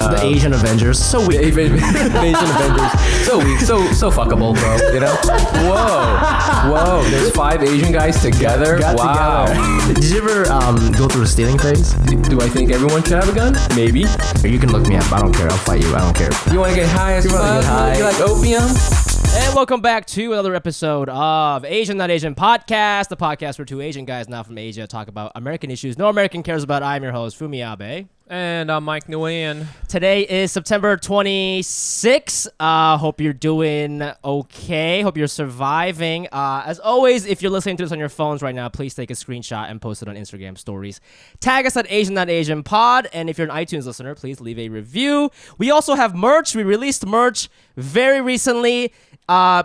The Asian Avengers, so weak. The Asian Avengers, so weak, so fuckable, bro. You know? Whoa. There's 5 Asian guys together. Wow. Together. Did you ever go through a stealing phase? Do I think everyone should have a gun? Maybe. You can look me up. I don't care. I'll fight you. I don't care. You want to get high as fuck? You like opium? And welcome back to another episode of Asian Not Asian Podcast, the podcast where 2 Asian guys not from Asia talk about American issues no American cares about. I'm your host, Fumi Abe. And I'm Mike Nguyen. Today is September 26th. Hope you're doing okay. Hope you're surviving. As always, if you're listening to this on your phones right now, please take a screenshot and post it on Instagram stories. Tag us at AsianNotAsianPod. And if you're an iTunes listener, please leave a review. We also have merch. We released merch very recently.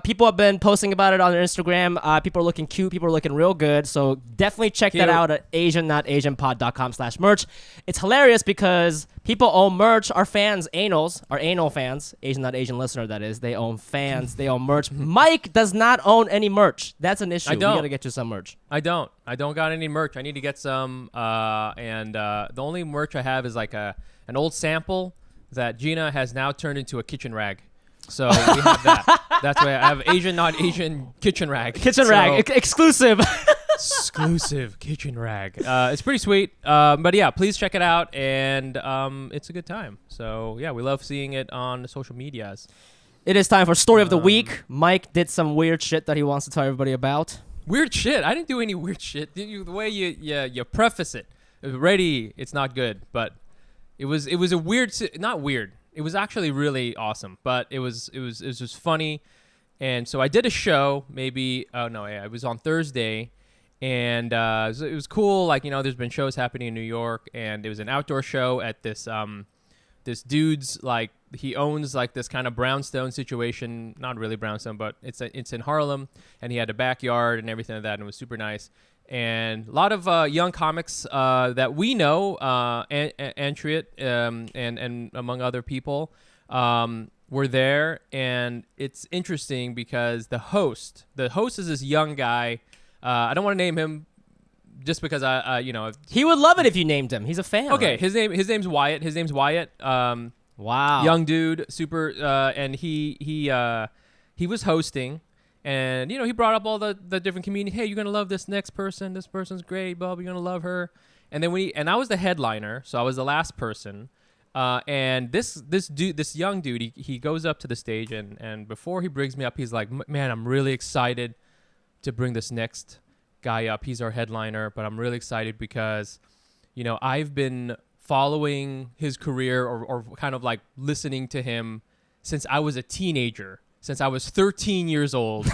People have been posting about it on their Instagram. People are looking cute. People are looking real good. So definitely check that out at AsianNotAsianPod.com/merch. It's hilarious because people own merch. Our fans, our anal fans, Asian Not Asian listener, that is, they own fans. They own merch. Mike does not own any merch. That's an issue. I don't. We got to get you some merch. I don't got any merch. I need to get some. The only merch I have is like an old sample that Gina has now turned into a kitchen rag. So we have that. That's why I have Asian Not Asian kitchen rag. Rag. Exclusive. Exclusive kitchen rag. It's pretty sweet. But yeah, please check it out. And it's a good time. So yeah, we love seeing it on the social medias. It is time for Story of the Week. Mike did some weird shit that he wants to tell everybody about. Weird shit? I didn't do any weird shit. The way you preface it. Ready, it's not good. But it was a weird, not weird. It was actually really awesome, but it was just funny. And so I did a show it was on Thursday, and it was cool. Like, you know, there's been shows happening in New York, and it was an outdoor show at this dude's, like, he owns like this kind of brownstone situation, not really brownstone, but it's in Harlem, and he had a backyard and everything like that, and it was super nice. And a lot of young comics that we know, Antriot and among other people, were there. And it's interesting because the host is this young guy. I don't want to name him just because he would love it if you named him. He's a fan. Okay, right? his name's Wyatt. Wow, young dude, super. And he was hosting. And, you know, he brought up all the different community. Hey, you're going to love this next person. This person's great, Bob. You're going to love her. And then I was the headliner, so I was the last person. And this young dude, he goes up to the stage, and before he brings me up, he's like, man, I'm really excited to bring this next guy up. He's our headliner, but I'm really excited because, you know, I've been following his career or kind of like listening to him since I was a teenager. Since I was 13 years old.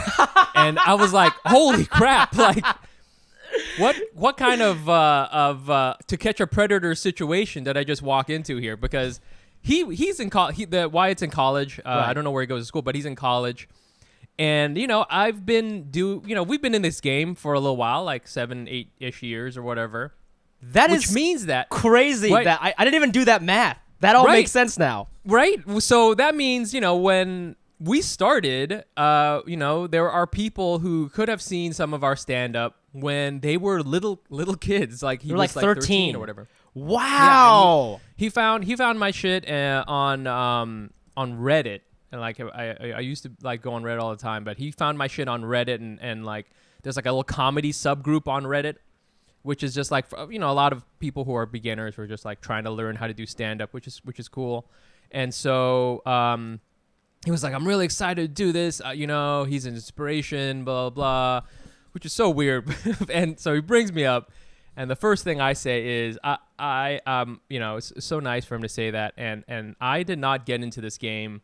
And I was like, holy crap, like what kind of To Catch a Predator situation did I just walk into here? Because he's in college. Wyatt's in college. Right. I don't know where he goes to school, but he's in college. And, you know, we've been in this game for a little while, like 7-8-ish years or whatever. Which means that crazy. right, that I didn't even do that math. That all makes sense now. Right. So that means, you know, when we started, you know, there are people who could have seen some of our stand-up when they were little kids, like he was like 13 or whatever. Wow. Yeah, he found my shit on Reddit, and like I used to like go on Reddit all the time, but he found my shit on Reddit, and like there's like a little comedy subgroup on Reddit, which is just like, you know, a lot of people who are beginners who are just like trying to learn how to do stand-up, which is cool. And so he was like, I'm really excited to do this. You know, he's an inspiration, blah, blah, blah, which is so weird. And so he brings me up. And the first thing I say is, you know, it's so nice for him to say that. And I did not get into this game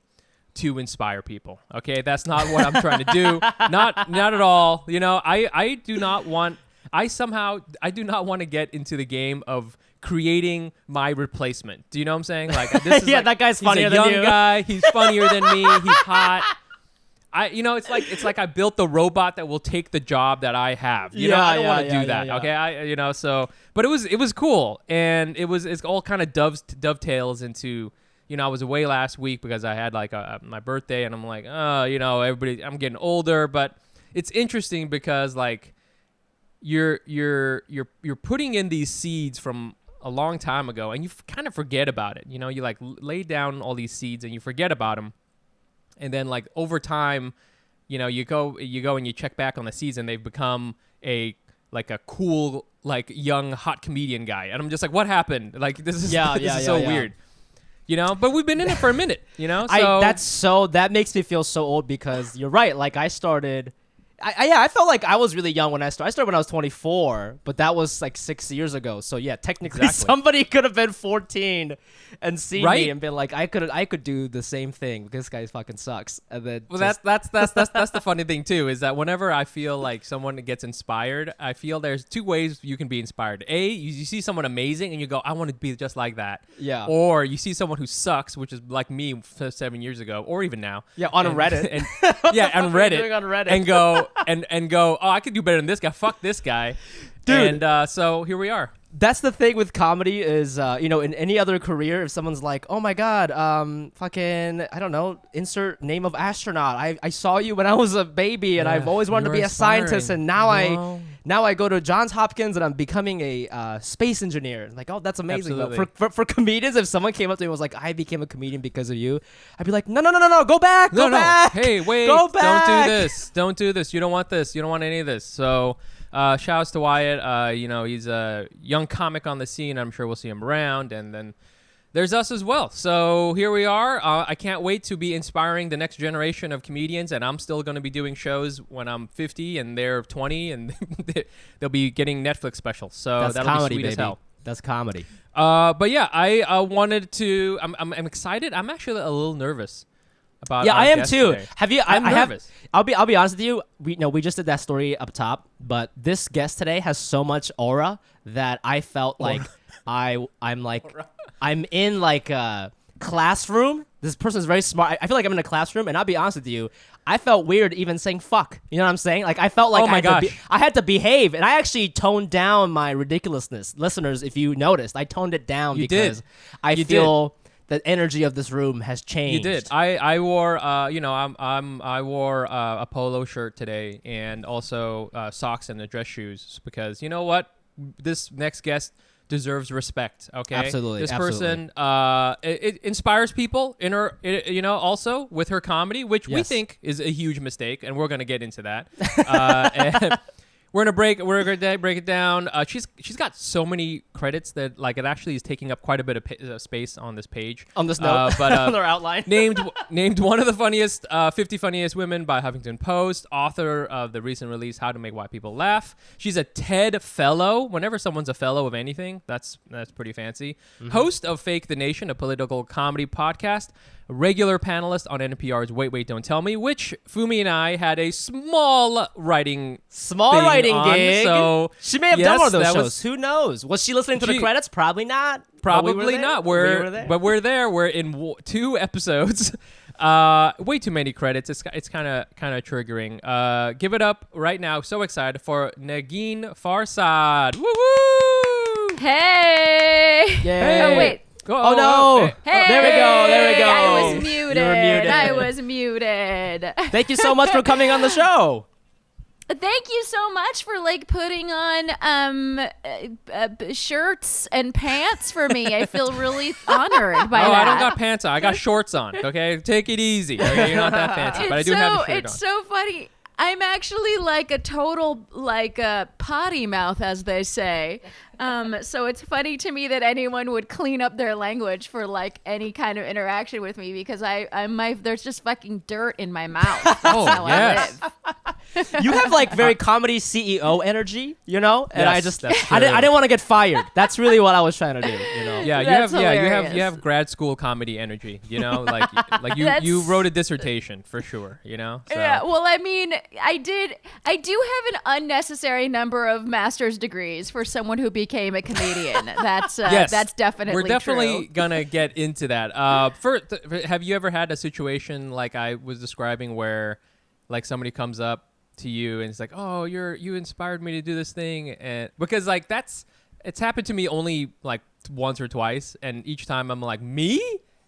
to inspire people. Okay, that's not what I'm trying to do. Not at all. You know, I do not want to get into the game of creating my replacement. Do you know what I'm saying? Like, this is yeah, that guy's funnier than you. He's a young guy. He's funnier than me. He's hot. It's like I built the robot that will take the job that I have. You know, I don't want to do that. Yeah. Okay, but it was cool, and it's all kind of dovetails into, you know, I was away last week because I had like my birthday, and I'm like, you know, I'm getting older, but it's interesting because like you're putting in these seeds from a long time ago, and you kind of forget about it. You know, you like lay down all these seeds and you forget about them, and then like over time, you know, you go and you check back on the seeds, and they've become a cool, like young hot comedian guy, and I'm just like, what happened? Like this is so weird. You know, but we've been in it for a minute, you know? So that makes me feel so old, because you're right. Like I started, I felt like I was really young when I started. I started when I was 24, but that was like 6 years ago. So yeah, technically somebody could have been 14 and seen me and been like, I could do the same thing. This guy fucking sucks. And then that's the funny thing too, is that whenever I feel like someone gets inspired, I feel there's two ways you can be inspired. A, you see someone amazing and you go, I want to be just like that. Yeah. Or you see someone who sucks, which is like me 7 years ago, or even now. Yeah, on Reddit. On Reddit. Doing on Reddit. And go and go, oh, I could do better than this guy. Fuck this guy. Dude. And so here we are. That's the thing with comedy is, you know, in any other career, if someone's like, oh my God, fucking, I don't know, insert name of astronaut. I saw you when I was a baby and I've always wanted to be a scientist, and now I go to Johns Hopkins and I'm becoming a space engineer. Like, oh, that's amazing. But for comedians, if someone came up to me and was like, I became a comedian because of you, I'd be like, no, go back, go back. Hey, wait, go back. Don't do this. You don't want this. You don't want any of this. So shouts to Wyatt. You know, he's a young comic on the scene. I'm sure we'll see him around. And then there's us as well. So here we are. I can't wait to be inspiring the next generation of comedians. And I'm still going to be doing shows when I'm 50 and they're 20, and they'll be getting Netflix specials. So that's that'll comedy, be sweet as hell. That's comedy. But yeah, I wanted to. I'm excited. I'm actually a little nervous about. Yeah, our I am guest too. today. Have you? I'm nervous. I'll be honest with you. We just did that story up top, but this guest today has so much aura that I felt like I'm in like a classroom. This person is very smart. I feel like I'm in a classroom, and I'll be honest with you, I felt weird even saying fuck. You know what I'm saying? Like I felt like I had to behave, and I actually toned down my ridiculousness. Listeners, if you noticed, I toned it down because I feel the energy of this room has changed. You did. I wore I wore a polo shirt today, and also socks and the dress shoes, because you know what? This next guest deserves respect. Okay, absolutely. This person it inspires people in her, you know, also with her comedy, which we think is a huge mistake, and we're gonna get into that. And we're gonna break it down. She's got so many credits that like it actually is taking up quite a bit of space on this page. On this note, but on our outline. named one of the funniest 50 funniest women by Huffington Post. Author of the recent release How to Make White People Laugh. She's a TED Fellow. Whenever someone's a fellow of anything, that's pretty fancy. Mm-hmm. Host of Fake the Nation, a political comedy podcast. Regular panelist on NPR's Wait, Wait, Don't Tell Me, which Fumi and I had a small writing gig. So she may have done one of those shows. Who knows? Was she listening to the credits? Probably not. Probably not. But we're there. We're in 2 episodes. Way too many credits. It's kind of triggering. Give it up right now. So excited for Negin Farsad. Woo woo! Hey! Yay. Oh wait. Oh no! Hey! There we go. I was muted. You were muted. I was muted. Thank you so much for coming on the show. Thank you so much for like putting on shirts and pants for me. I feel really honored by that. I don't got pants on. I got shorts on. Okay, take it easy. Okay? You're not that fancy, but I do have a shirt on. It's so funny. I'm actually like a total potty mouth, as they say. So it's funny to me that anyone would clean up their language for like any kind of interaction with me, because there's just fucking dirt in my mouth. That's how I live. You have like very comedy CEO energy, you know, and yes, I didn't want to get fired. That's really what I was trying to do, you know. Yeah, you have grad school comedy energy, you know, like you wrote a dissertation for sure, you know. So. Yeah, well, I mean, I do have an unnecessary number of master's degrees for someone who became a comedian. That's definitely we're definitely true. gonna get into that. Have you ever had a situation like I was describing where like somebody comes up to you and it's like, oh, you inspired me to do this thing, and because like it's happened to me only like once or twice, and each time I'm like, me?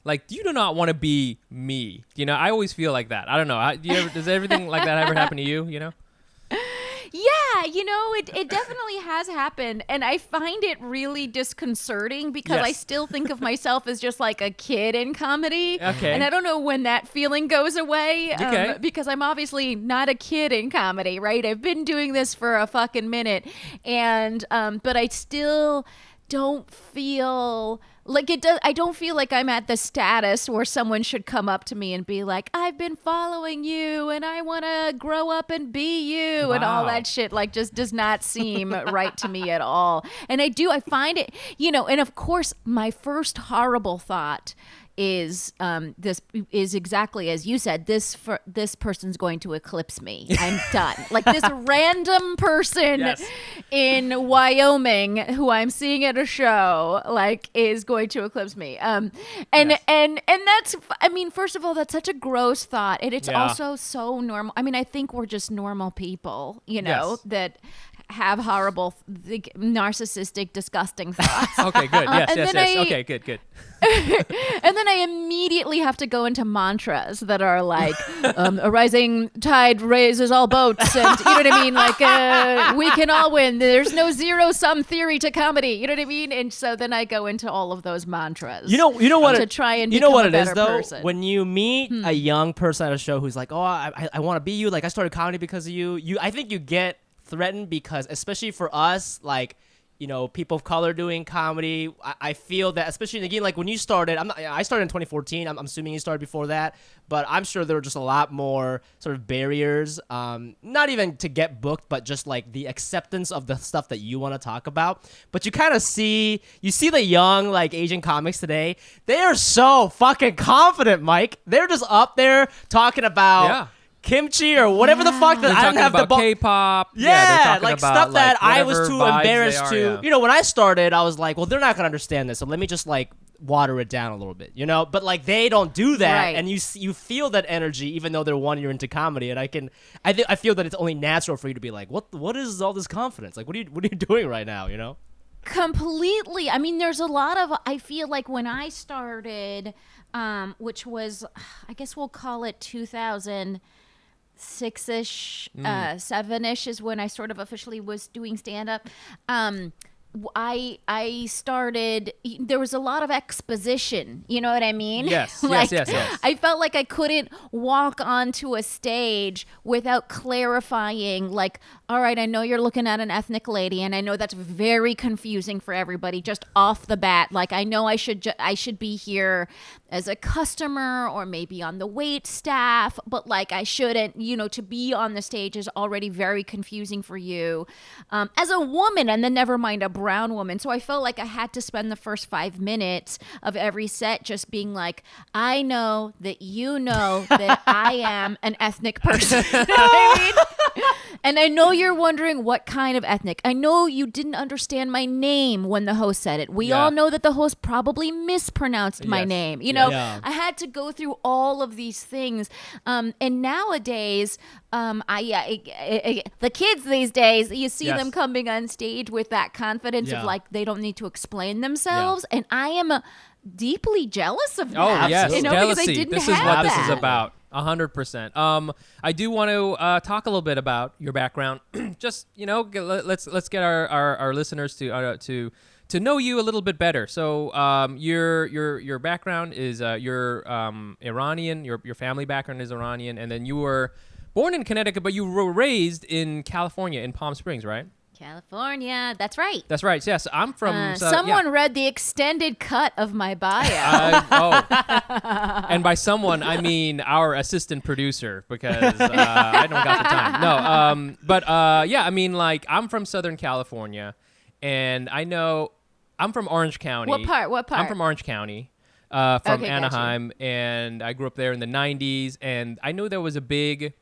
Like, you do not want to be me. You know, I always feel like that. I don't know. Does everything like that ever happen to you, you know? Yeah, it definitely has happened, and I find it really disconcerting because I still think of myself as just like a kid in comedy. Okay. And I don't know when that feeling goes away. Okay. Because I'm obviously not a kid in comedy, right? I've been doing this for a fucking minute, and but I still don't feel like it does. I don't feel like I'm at the status where someone should come up to me and be like, I've been following you and I want to grow up and be you and all that shit. Like, just does not seem right to me at all. And I find it, and of course my first horrible thought is this is exactly as you said. This person's going to eclipse me. I'm done. Like this random person in Wyoming who I'm seeing at a show, like, is going to eclipse me. And that's, I mean, first of all, that's such a gross thought, and it's also so normal. I mean, I think we're just normal people, that have horrible, narcissistic, disgusting thoughts. Okay, good. Yes. Okay, good. And then I immediately have to go into mantras that are like, a rising tide raises all boats, and you know what I mean? Like, we can all win. There's no zero-sum theory to comedy. You know what I mean? And so then I go into all of those mantras. You know what? To try and you know what become it a is better though. person. When you meet a young person at a show who's like, "Oh, I want to be you. Like, I started comedy because of you." I think you get threatened because, especially for us, like, people of color doing comedy, I feel that, especially again, like when you started, I started in 2014. I'm assuming you started before that, but I'm sure there were just a lot more sort of barriers, not even to get booked, but just like the acceptance of the stuff that you want to talk about. But you kind of see the young, like, Asian comics today. They are so fucking confident, Mike. They're just up there talking about kimchi or whatever the fuck that I don't have the K-pop. Yeah, they're like about, stuff that I was whatever too vibes embarrassed they are, to. When I started, I was like, well, they're not gonna understand this, so let me just like water it down a little bit, But like they don't do that, Right. and you feel that energy, even though they're you're into comedy, and I feel that it's only natural for you to be like, what is all this confidence? Like, what are you doing right now? Completely. I mean, there's a lot of, I feel like when I started, which was, I guess we'll call it 2006-ish, 7-ish is when I sort of officially was doing stand-up. I started, there was a lot of exposition, you know what I mean? Yes, like, yes. I felt like I couldn't walk onto a stage without clarifying, like, all right, I know you're looking at an ethnic lady, and I know that's very confusing for everybody just off the bat. Like, I know I should be here as a customer or maybe on the wait staff, but like I shouldn't, to be on the stage is already very confusing for you as a woman, and then never mind a brown woman. So I felt like I had to spend the first 5 minutes of every set just being like, I know that that I am an ethnic person. You know what I mean? And I know you're wondering what kind of ethnic. I know you didn't understand my name when the host said it. We all know that the host probably mispronounced my name. Yeah. I had to go through all of these things. And nowadays, the kids these days, you see them coming on stage with that confidence of like they don't need to explain themselves. And I am deeply jealous of that. Oh, yes. Because I Jealousy. didn't This is have what that. this is about. 100%. I do want to talk a little bit about your background. Just, let's get our listeners to know you a little bit better. So your background is you're Iranian. Your family background is Iranian, and then you were born in Connecticut, but you were raised in California, in Palm Springs, right? California. That's right. That's right. Yes, I'm from. Someone read the extended cut of my bio. And by someone, I mean our assistant producer, because I don't got the time. No, but I mean, like, I'm from Southern California, and I know I'm from Orange County. What part? I'm from Orange County, from Okay, Anaheim, and I grew up there in the 90s, and I know there was a big,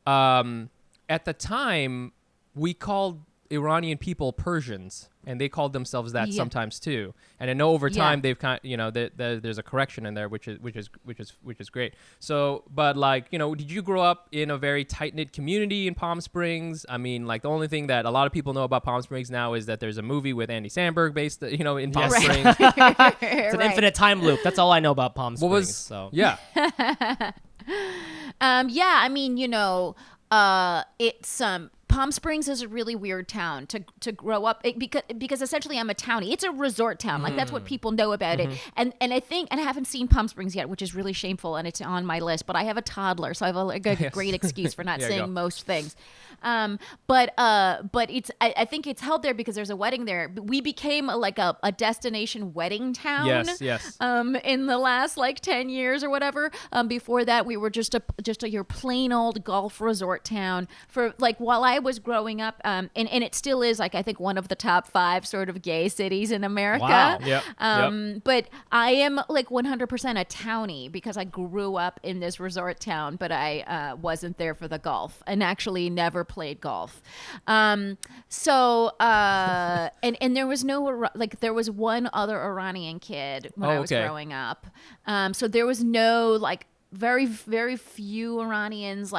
at the time, we called Iranian people Persians, and they called themselves that sometimes too. And I know over time they've there's a correction in there, which is great. So, but like, did you grow up in a very tight knit community in Palm Springs? I mean, like, the only thing that a lot of people know about Palm Springs now is that there's a movie with Andy Samberg based, in Palm Springs. It's an infinite time loop. That's all I know about Palm Springs. I mean, it's Palm Springs is a really weird town to grow up because essentially I'm a townie. It's a resort town. Like that's what people know about it. And I think, and I haven't seen Palm Springs yet, which is really shameful, and it's on my list. But I have a toddler, so I have a great excuse for not seeing most things. But it's I think it's held there because there's a wedding there. We became a destination wedding town. Yes. In the last 10 years or whatever. Before that, we were just your plain old golf resort town for while I was growing up. And it still is I think one of the top 5 sort of gay cities in America. Wow. Yep. But I am 100% a townie because I grew up in this resort town, but I wasn't there for the golf and actually never played golf. So there was no there was one other Iranian kid when I was growing up. So there was no very, very few Iranians.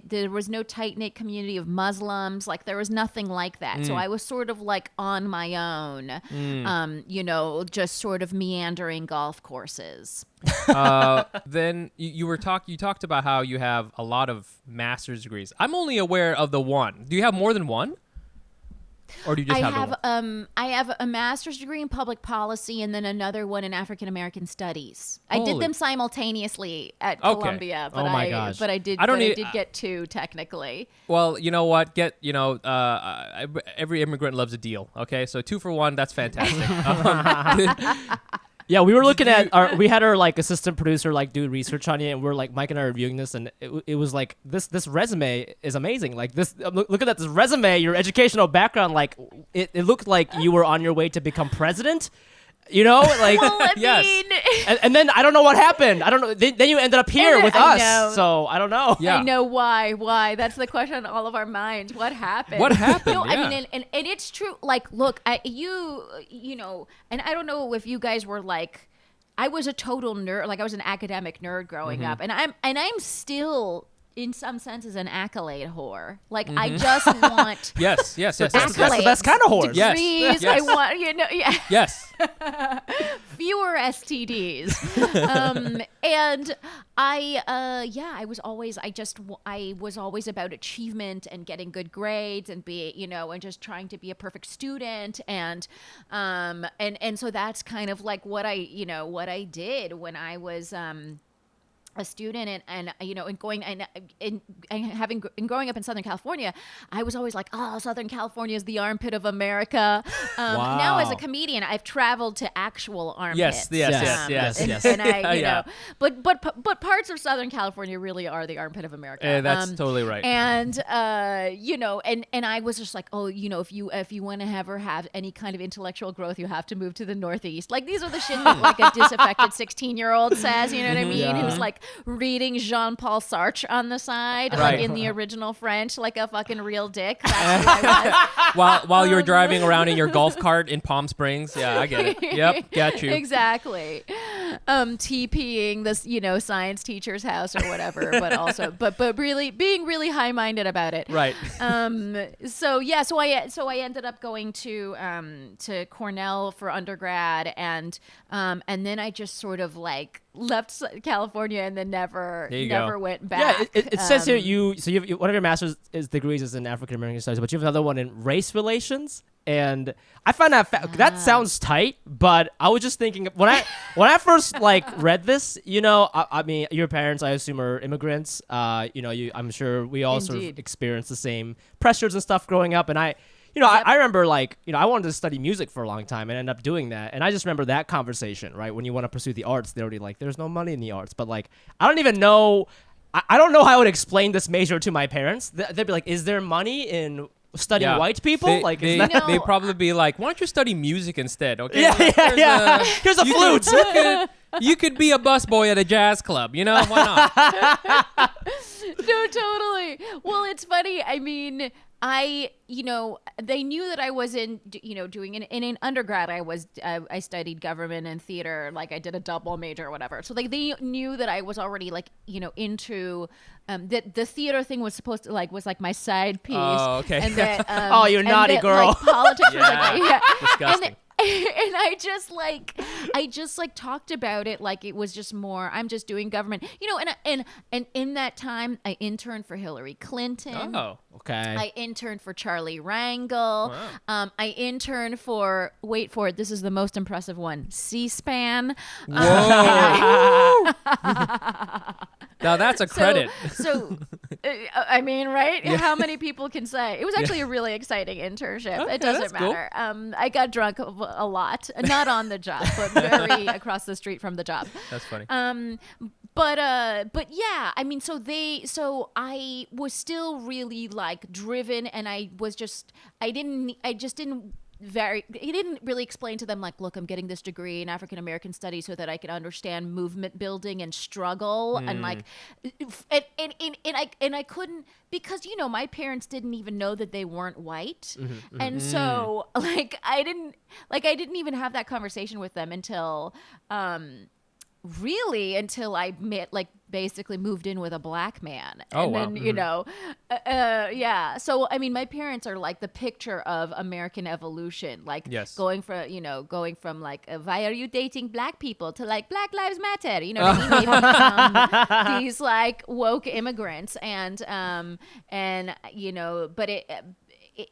There was no tight-knit community of Muslims. There was nothing like that. So I was sort of on my own, just sort of meandering golf courses. Then you talked about how you have a lot of master's degrees. I'm only aware of the one. Do you have more than one? Or do you just have the one? I have a master's degree in public policy and then another one in African American studies. I did them simultaneously at Columbia, but I did get 2 technically. Well, you know what? Every immigrant loves a deal. Okay, so 2 for 1. That's fantastic. Yeah, we were looking at we had our assistant producer do research on it, and we're Mike and I are reviewing this, and it was this resume is amazing. Look at this resume, your educational background, it looked like you were on your way to become president. Well, yes. And then I don't know what happened. I don't know. Then you ended up here with us. Know. So I don't know. Yeah. I know why. Why? That's the question on all of our minds. What happened? What happened? No, yeah. I mean, and it's true. Look, you know, and I don't know if you guys were I was a total nerd. I was an academic nerd growing up, and I'm still, in some senses, an accolade whore. I just want yes. That's the best kind of whore. Yes. I want Yes. fewer STDs. And I was always about achievement and getting good grades and and just trying to be a perfect student. And so that's kind of what I did when I was, a student and growing up in Southern California, I was always Southern California is the armpit of America. Wow. Now as a comedian, I've traveled to actual armpits. Yes. And I, but parts of Southern California really are the armpit of America. That's totally right. And and I was just if you want to ever have any kind of intellectual growth, you have to move to the Northeast. These are the shit that a disaffected 16-year-old says. You know what I mean? Yeah. Who's reading Jean-Paul Sartre on the side, Right. in the original French, like a fucking real dick. That's who I was. While you're driving around in your golf cart in Palm Springs. Yeah, I get it. Yep, got you. Exactly. TPing this, science teacher's house or whatever, but also, but really being really high-minded about it. Right. So I ended up going to Cornell for undergrad, and then I just sort of left California and then never went back. Yeah, it says here you have one of your master's degrees is in African American studies, but you have another one in race relations. And I find that sounds tight, but I was just thinking when I first read this, I mean, your parents, I assume, are immigrants. I'm sure we all sort of experienced the same pressures and stuff growing up. And I remember I wanted to study music for a long time and ended up doing that. And I just remember that conversation, right? When you want to pursue the arts, they're already there's no money in the arts. But I don't even know. I don't know how I would explain this major to my parents. They'd be like, is there money in studying white people? They probably be like, why don't you study music instead? Okay. Yeah. Here's a flute. You could be a busboy at a jazz club. Why not? No, totally. Well, it's funny. I mean, they knew that I was doing in undergrad. I studied government and theater. I did a double major or whatever. So they knew that I was already into that the theater thing was supposed to was my side piece. Oh, okay. And that oh, you naughty girl. Politics was Disgusting. and I just like talked about it like it was just more. I'm just doing government, and in that time I interned for Hillary Clinton. Oh. Okay. I interned for Charlie Rangel. Wow. I interned for, wait for it, this is the most impressive one, C-SPAN. Whoa. Now that's a credit. So, I mean, right? How many people can say? It was actually a really exciting internship. Okay, it doesn't that's cool. matter. I got drunk a lot, not on the job, but very across the street from the job. That's funny. But yeah, I mean, so I was still really like driven, and he didn't really explain to them like, look, I'm getting this degree in African American studies so that I can understand movement building and struggle and like, and I couldn't, because my parents didn't even know that they weren't white, and so like I didn't even have that conversation with them until I basically moved in with a black man. Oh, and wow. then, yeah. So, I mean, my parents are like the picture of American evolution, like Yes. going from like, why are you dating black people to like Black Lives Matter? You know what I mean? They've become these like woke immigrants but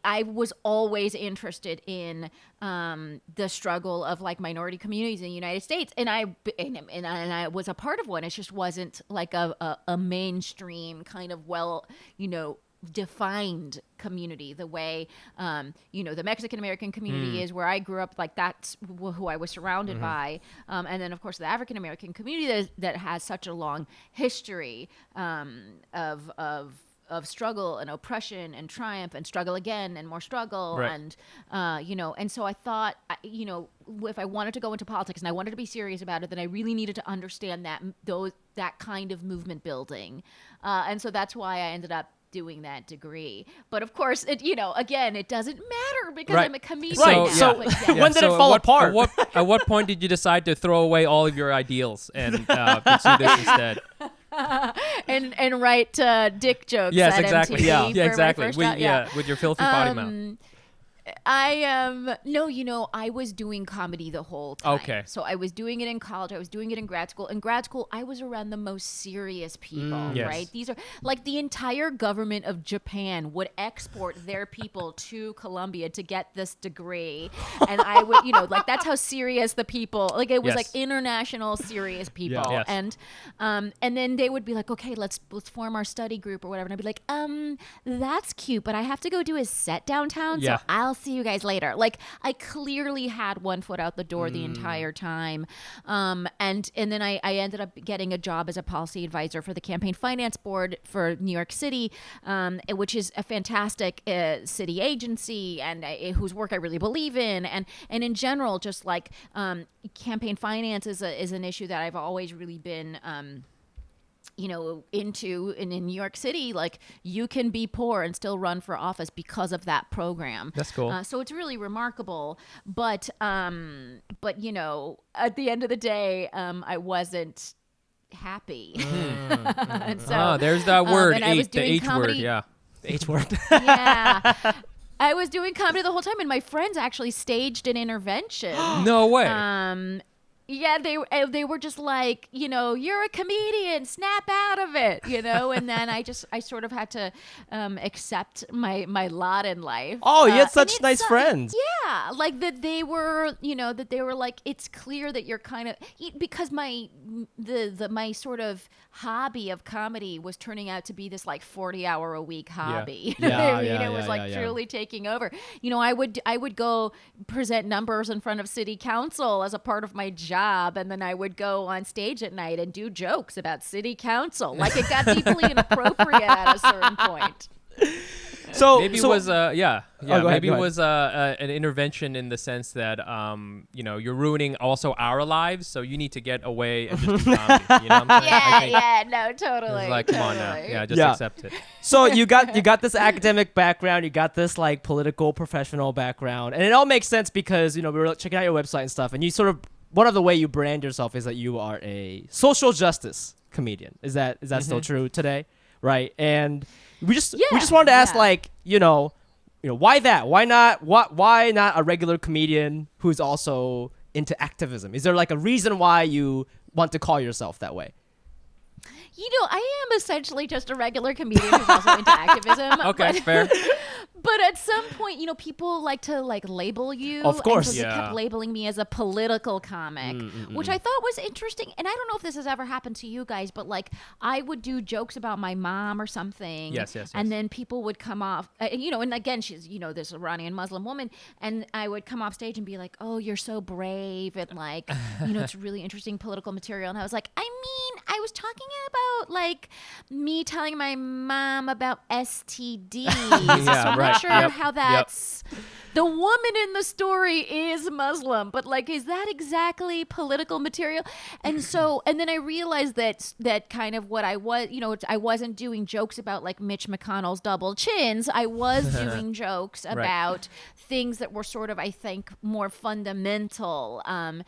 I was always interested in the struggle of like minority communities in the United States, and I was a part of one. It just wasn't like a mainstream kind of defined community the way the Mexican American community is, where I grew up. Like that's who I was surrounded by, and then of course the African American community that has such a long history of struggle and oppression and triumph and struggle again and more struggle. Right. And and so I thought if I wanted to go into politics and I wanted to be serious about it, then I really needed to understand that kind of movement building, and so that's why I ended up doing that degree. But of course, again, it doesn't matter because Right. I'm a comedian. Right. now, So- but yeah. When did it fall apart? At what point did you decide to throw away all of your ideals and pursue this instead? and write dick jokes Yes, at exactly. MTV Yeah, for my exactly. first With, job. with your filthy potty mouth. I was doing comedy the whole time. Okay. So I was doing it in college. I was doing it in grad school. In grad school, I was around the most serious people, Yes. right? These are like the entire government of Japan would export their people to Columbia to get this degree. And I would, like that's how serious the people, like it was Yes. like international serious people. Yes. And then they would be like, okay, let's form our study group or whatever. And I'd be like, that's cute, but I have to go do a set downtown. Yeah. So I'll see you guys later. Like I clearly had one foot out the door the entire time. And then I ended up getting a job as a policy advisor for the Campaign Finance Board for New York City, which is a fantastic city agency and whose work I really believe in. And in general, just like campaign finance is an issue that I've always really been into. And in New York City, like you can be poor and still run for office because of that program. That's cool. So it's really remarkable. But at the end of the day, I wasn't happy. And so There's that word, and I was the doing H comedy- word, yeah. H word. Yeah. I was doing comedy the whole time, and my friends actually staged an intervention. No way. Yeah, they were just like, you're a comedian, snap out of it, and then I sort of had to accept my lot in life. Oh, you had and such it's nice friends. Yeah, like that they were like, it's clear that you're kind of, because my sort of hobby of comedy was turning out to be this like 40-hour-a-week hobby. You know what I mean? It was like truly taking over. I would go present numbers in front of city council as a part of my job, and then I would go on stage at night and do jokes about city council. Like it got deeply inappropriate at a certain point. So Maybe so, it was go ahead, maybe go it ahead. was an intervention in the sense that you're ruining also our lives, so you need to get away and just do comedy. You know what I'm saying? I think No, totally. it's like, come on now, totally. yeah, just Yeah. accept it. So you got this academic background, you got this like political professional background, and it all makes sense because we were checking out your website and stuff, and you sort of, one of the way you brand yourself is that you are a social justice comedian. Is that still true today? Right. And we just wanted to ask, yeah. like, why that? Why not? Why not a regular comedian who's also into activism? Is there like a reason why you want to call yourself that way? I am essentially just a regular comedian who's also into activism. Okay, fair. But at some point, people like to label you. Of course. And so they kept labeling me as a political comic, which I thought was interesting. And I don't know if this has ever happened to you guys, but like I would do jokes about my mom or something. Yes. And then people would come off, and again, she's, this Iranian Muslim woman. And I would come off stage and be like, oh, you're so brave. And like, it's really interesting political material. And I was like, I was talking about like me telling my mom about STDs. So I'm not sure how that's. The woman in the story is Muslim, but like, is that exactly political material? And then I realized that kind of what I was, I wasn't doing jokes about like Mitch McConnell's double chins. I was doing jokes about things that were sort of, I think, more fundamental. And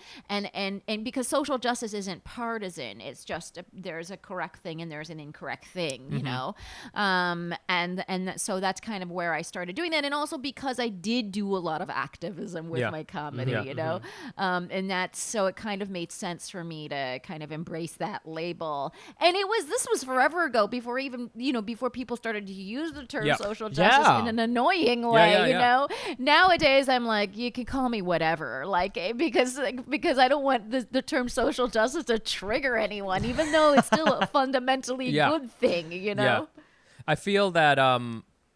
because social justice isn't partisan, it's just there's a correct thing and there's an incorrect thing, and so that's kind of where I started doing that, and also because I did do a lot of activism with my comedy, and that's so it kind of made sense for me to kind of embrace that label. And this was forever ago, before even before people started to use the term social justice in an annoying way. Nowadays I'm like, you can call me whatever, like because I don't want the term social justice to trigger anyone, even though it's still a fundamentally good thing. Yeah. I feel that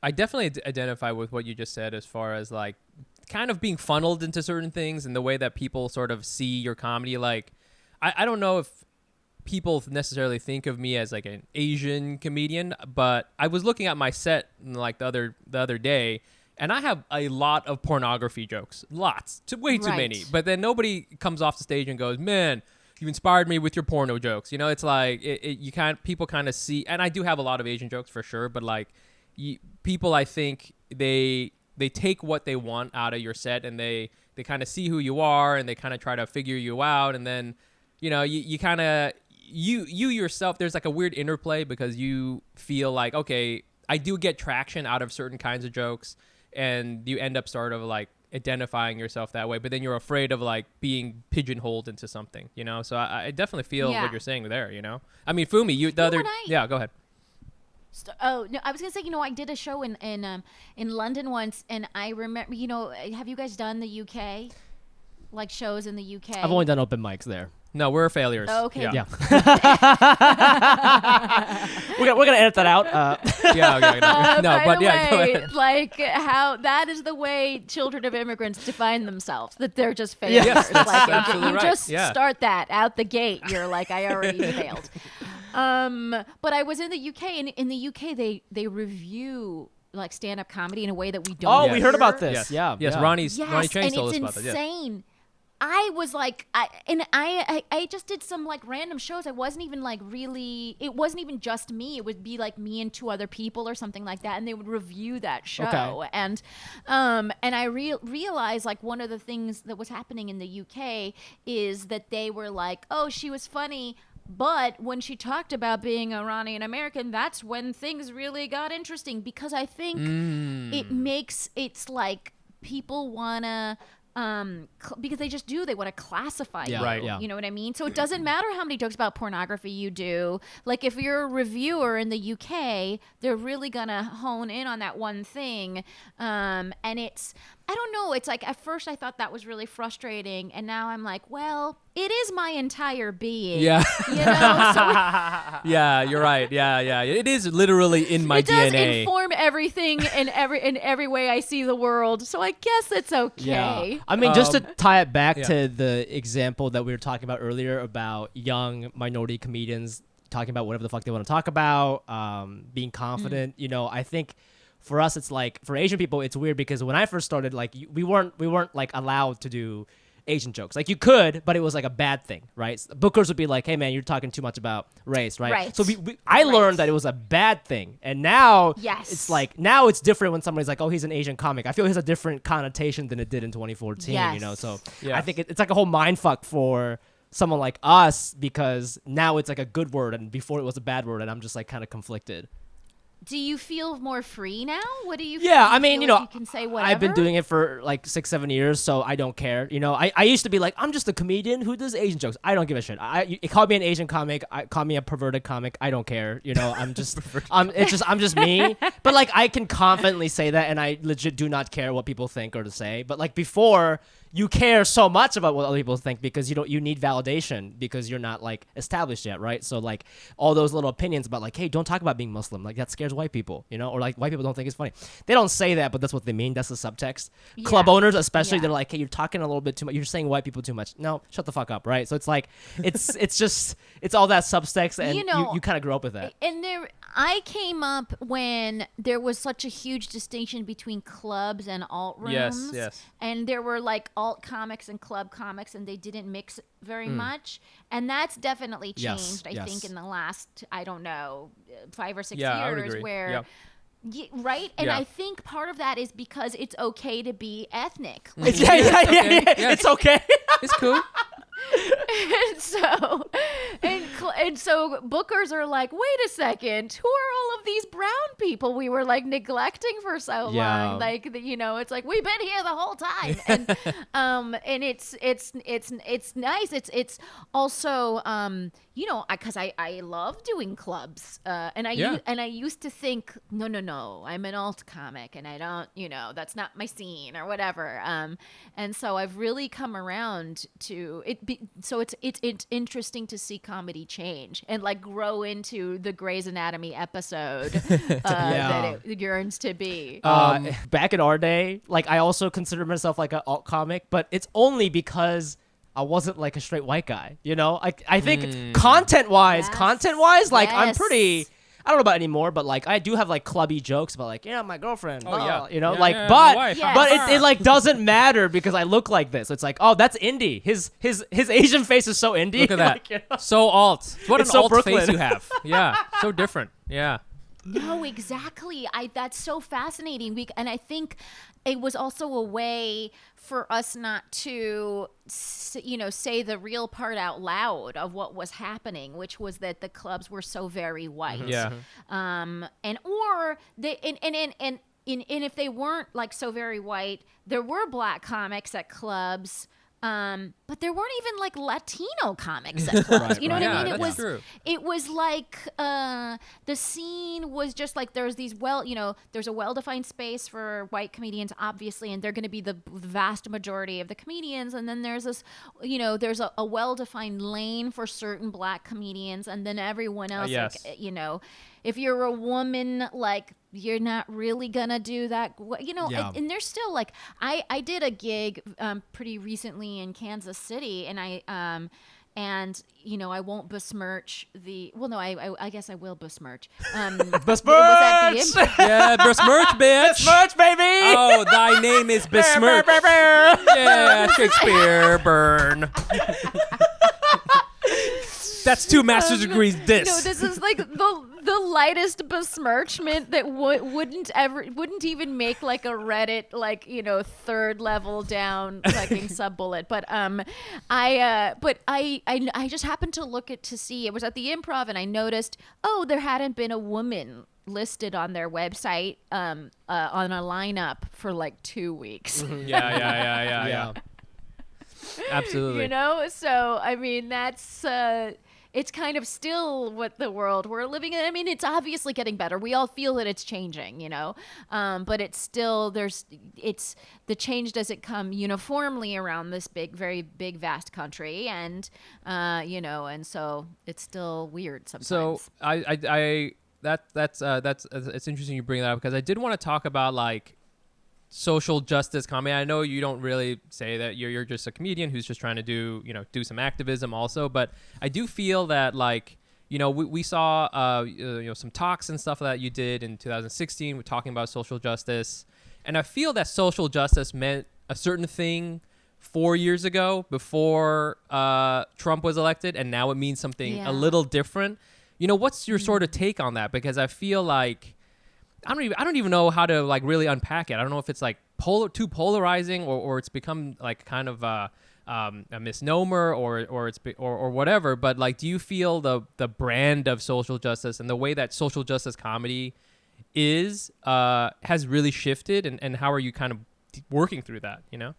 I definitely identify with what you just said as far as like kind of being funneled into certain things and the way that people sort of see your comedy. Like, I don't know if people necessarily think of me as like an Asian comedian, but I was looking at my set like the other day, and I have a lot of pornography jokes, way too many. But then nobody comes off the stage and goes, "Man, you inspired me with your porno jokes." It's like people kind of see, and I do have a lot of Asian jokes for sure, but like people, I think they take what they want out of your set, and they kind of see who you are, and they kind of try to figure you out, and then you kind of you yourself, there's like a weird interplay because you feel like, okay, I do get traction out of certain kinds of jokes, and you end up sort of like identifying yourself that way, but then you're afraid of like being pigeonholed into something, so I definitely feel what you're saying there. I mean, Fumi, go ahead. Oh no, I was gonna say, I did a show in London once, and I remember, have you guys done the UK, like shows in the UK? I've only done open mics there. No, we're failures. Oh, okay. Yeah. we're gonna edit that out. Go ahead. Like how that is the way children of immigrants define themselves, that they're just failures. Yes, that's like absolutely you right. just start that out the gate. You're like, I already failed. But I was in the UK, and in the UK they review like stand-up comedy in a way that we don't. Oh, we heard about this. Yes. Yeah. Yes, yeah. Ronnie Chang told us about that. It's insane. I was like, I just did some like random shows. I wasn't even like really, it wasn't even just me. It would be like me and two other people or something like that, and they would review that show. Okay. And I realized like one of the things that was happening in the UK is that they were like, oh, she was funny, but when she talked about being Iranian American, that's when things really got interesting, because I think it's like people wanna. Because they just do. They want to classify you. Right, yeah. You know what I mean? So it doesn't matter how many jokes about pornography you do. Like if you're a reviewer in the UK, they're really going to hone in on that one thing. And it's, I don't know. It's like at first I thought that was really frustrating. And now I'm like, well, it is my entire being. Yeah. So yeah, you're right. Yeah. It is literally in my it does DNA. inform everything in every way I see the world. So I guess it's okay. Yeah. I mean, just to tie it back yeah. to the example that we were talking about earlier about young minority comedians talking about whatever the fuck they want to talk about, being confident. I think for us, it's like for Asian people, it's weird because when I first started, like we weren't like allowed to do Asian jokes. Like you could, but it was like a bad thing, right? Bookers would be like, "Hey man, you're talking too much about race," right? Right. So I learned that it was a bad thing, and now Yes. it's like now it's different when somebody's like, "Oh, he's an Asian comic." I feel it has a different connotation than it did in 2014. Yes. So Yeah. I think it's like a whole mind fuck for someone like us because now it's like a good word, and before it was a bad word, and I'm just like kind of conflicted. Do you feel more free now? What do you? Yeah, feel? I mean, You can say whatever. I've been doing it for like 6-7 years, so I don't care. I used to be like, I'm just a comedian who does Asian jokes. I don't give a shit. You call me an Asian comic, call me a perverted comic. I don't care. I'm just, I'm just me. But like, I can confidently say that, and I legit do not care what people think or to say. But like before, you care so much about what other people think because you need validation because you're not like established yet, right? So like all those little opinions about like, hey, don't talk about being Muslim, like that scares white people, or like white people don't think it's funny. They don't say that, but that's what they mean. That's the subtext. Yeah. Club owners, especially, Yeah. they're like, hey, you're talking a little bit too much. You're saying white people too much. No, shut the fuck up, right? So it's like, it's all that subtext, and you kind of grow up with that. And I came up when there was such a huge distinction between clubs and alt rooms. Yes. And there were like alt comics and club comics, and they didn't mix very much. And that's definitely changed, I think, in the last, I don't know, 5 or 6 Yeah, I would years agree. where... Yeah. Right? And Yeah. I think part of that is because it's okay to be ethnic. Yeah. Yeah. It's okay. It's cool. and so bookers are like, wait a second, who are all of these brown people we were like neglecting for so Yeah. long? Like, it's like we've been here the whole time, and it's nice. It's also because I love doing clubs, and I used to think no, I'm an alt comic and I don't that's not my scene or whatever, and so I've really come around to it. So it's interesting to see comedy change and like grow into the Grey's Anatomy episode that it yearns to be. Back in our day, like I also consider myself like an alt comic, but it's only because I wasn't like a straight white guy. I think content wise, like I'm Yes. pretty. I don't know about anymore, but like I do have like clubby jokes about like my girlfriend, yeah. but my wife. Yes. but it like doesn't matter because I look like this. It's like, oh, that's indie. His Asian face is so indie. Look at that. Like, So alt. What It's an so alt Brooklyn. face you have. Yeah. So different. Yeah. No, exactly. That's so fascinating. And I think it was also a way for us not to, say the real part out loud of what was happening, which was that the clubs were so very white. Yeah. And if they weren't like so very white, there were black comics at clubs. But there weren't even like Latino comics at clubs. Right, You know right. what I Yeah, mean? that's true. It was like the scene was just like there's a well-defined space for white comedians, obviously, and they're going to be the vast majority of the comedians. And then there's this, there's a well-defined lane for certain black comedians, and then everyone else, yes. like, if you're a woman, like you're not really gonna do that, Yeah. and there's still like I did a gig pretty recently in Kansas City, and I won't besmirch I guess I will besmirch. Besmirch! It was at the Improv. Yeah. Besmirch, bitch. Besmirch, baby. Oh, thy name is besmirch. Yeah. Shakespeare. Burn. That's 2 master's degrees. No, this is like the lightest besmirchment that wouldn't even make like a Reddit like 3rd level down fucking sub bullet. But I just happened to look to see it was at the Improv, and I noticed there hadn't been a woman listed on their website on a lineup for like 2 weeks. Yeah. Absolutely. So I mean that's it's kind of still what the world we're living in. I mean, it's obviously getting better. We all feel that it's changing, but it's still the change doesn't come uniformly around this very big, vast country, and and so it's still weird sometimes. So that's it's interesting you bring that up because I did want to talk about like social justice comedy. I know you don't really say that you're just a comedian who's just trying to do some activism also, but I do feel that like we saw some talks and stuff that you did in 2016 with talking about social justice, and I feel that social justice meant a certain thing 4 years ago before Trump was elected, and now it means something a little different. What's your sort of take on that? Because I feel like I don't even know how to like really unpack it. I don't know if it's like too polarizing or it's become like kind of a misnomer or whatever. But like, do you feel the brand of social justice and the way that social justice comedy is has really shifted, and how are you kind of working through that, you know?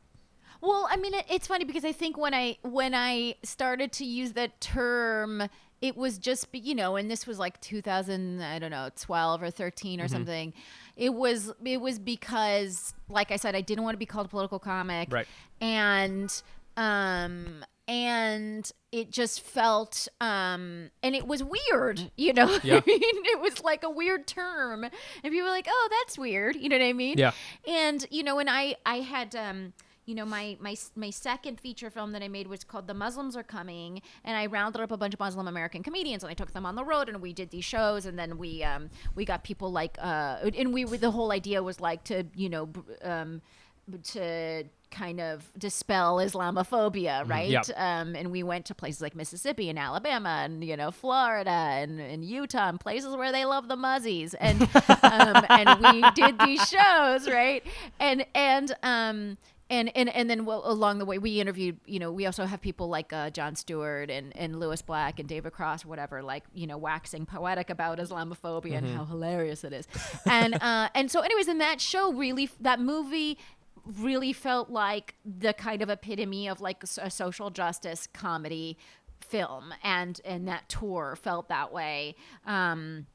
Well, I mean, it's funny because I think when I started to use that term, it was just, you know, and this was like 2000, I don't know, 12 or 13 or something. It was because, like I said, I didn't want to be called a political comic. Right. And it just felt, and it was weird, you know? Yeah. I mean, it was like a weird term. And people were like, oh, that's weird. You know what I mean? Yeah. And, you know, and I had, you know, my second feature film that I made was called The Muslims Are Coming, and I rounded up a bunch of Muslim American comedians, and I took them on the road, and we did these shows, and then we got people like, and the whole idea was like to, you know, to kind of dispel Islamophobia, right? Yep. And we went to places like Mississippi and Alabama and, you know, Florida and Utah and places where they love the muzzies. And and we did these shows, right? And then along the way we interviewed, you know, we also have people like Jon Stewart and Lewis Black and David Cross or whatever, like, you know, waxing poetic about Islamophobia and how hilarious it is. And so anyways, in that show, that movie really felt like the kind of epitome of like a social justice comedy film, and that tour felt that way. And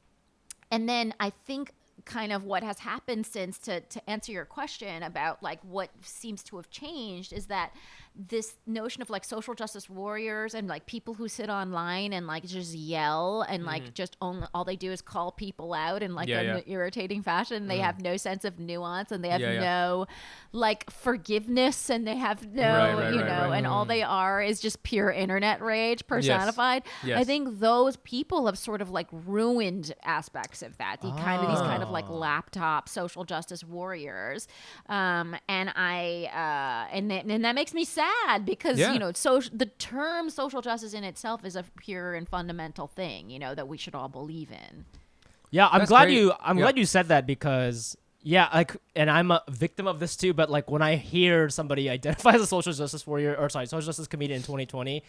then I think kind of what has happened since, to answer your question about like what seems to have changed, is that this notion of like social justice warriors and like people who sit online and like just yell and like just all they do is call people out in like an irritating fashion. They have no sense of nuance, and they have no like forgiveness, and they have no, you know, and all they are is just pure internet rage personified. Yes. I think those people have sort of like ruined aspects of that. These kind of like laptop social justice warriors. And that makes me sad because, you know, the term social justice in itself is a pure and fundamental thing, you know, that we should all believe in. Yeah, I'm That's glad great. I'm glad you said that, because like, and I'm a victim of this too, but like when I hear somebody identify as a social justice warrior, or sorry, social justice comedian in 2020,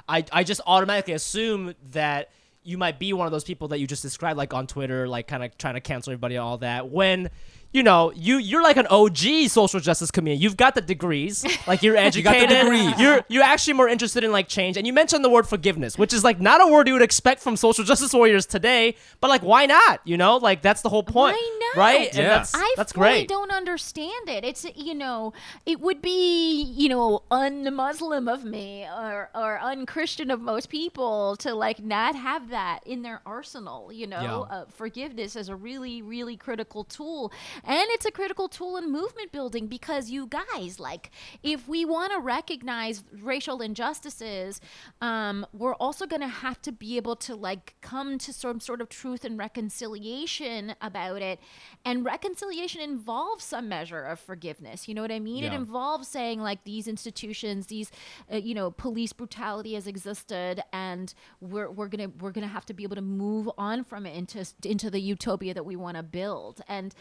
I just automatically assume that you might be one of those people that you just described, like on Twitter, like kind of trying to cancel everybody and all that, when, you know, you're like an OG social justice comedian. You've got the degrees, like you're educated. You got the degrees. You're actually more interested in like change. And you mentioned the word forgiveness, which is like not a word you would expect from social justice warriors today, but like, why not? You know, like that's the whole point. Why not? Right? And Yeah. that's fully great. don't understand it. It's, you know, it would be, you know, un-Muslim of me or un-Christian of most people to like not have that in their arsenal, you know. Forgiveness is a really, really critical tool. And it's a critical tool in movement building, because you guys, like, if we want to recognize racial injustices, we're also going to have to be able to like come to some sort of truth and reconciliation about it. And reconciliation involves some measure of forgiveness. You know what I mean? It involves saying like these institutions, these, you know, police brutality has existed, and we're gonna have to be able to move on from it into the utopia that we want to build. And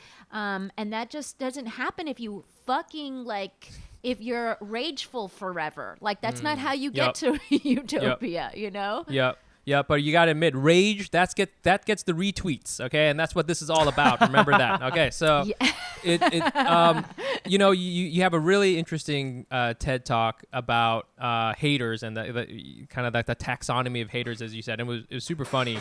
that just doesn't happen if you fucking like, if you're rageful forever. Like that's not how you get to utopia, you know? Yeah, but you gotta admit, rage that gets the retweets, okay, and that's what this is all about. Remember that, okay? So, you know, you have a really interesting TED talk about haters and the kind of like the taxonomy of haters, as you said, and it was super funny,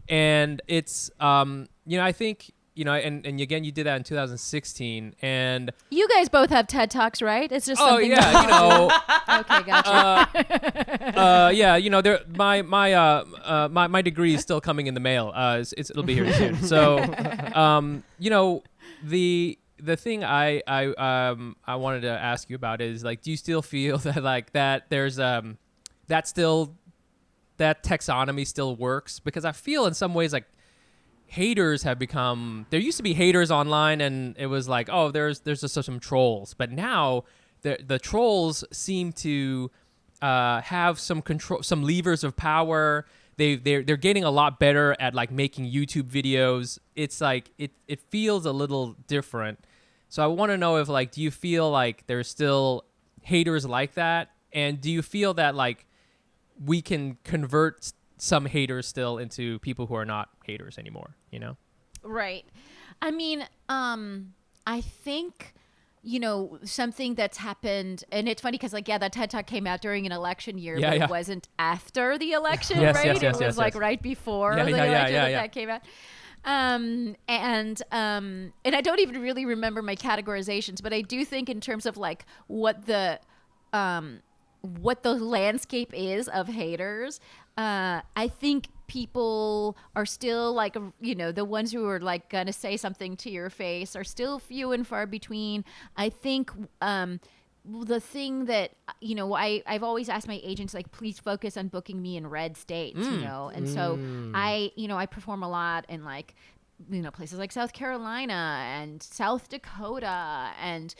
and it's you know, I think. You know, and again, you did that in 2016, and you guys both have TED Talks, right? It's just you know, okay, gotcha. yeah, you know, my degree is still coming in the mail. It'll be here soon. So, you know, the thing I wanted to ask you about is like, do you still feel that like that there's that taxonomy still works? Because I feel in some ways like haters have become, there used to be haters online and it was like, oh, there's just some trolls, but now the trolls seem to have some control, some levers of power. They're getting a lot better at like making YouTube videos. It's like it feels a little different. So I want to know if like, do you feel like there's still haters like that, and do you feel that like we can convert some haters still into people who are not haters anymore, you know? Right. I mean, I think, something that's happened, and it's funny because, like, that TED Talk came out during an election year, but it wasn't after the election, Yes, right? yes, yes, it was yes. right before Yeah, the yeah, election yeah, that came out. And I don't even really remember my categorizations, but I do think in terms of like what the landscape is of haters, I think people are still like, the ones who are like gonna say something to your face are still few and far between. I think the thing that I've always asked my agents, like, please focus on booking me in red states, and so I perform a lot in like places like South Carolina and South Dakota and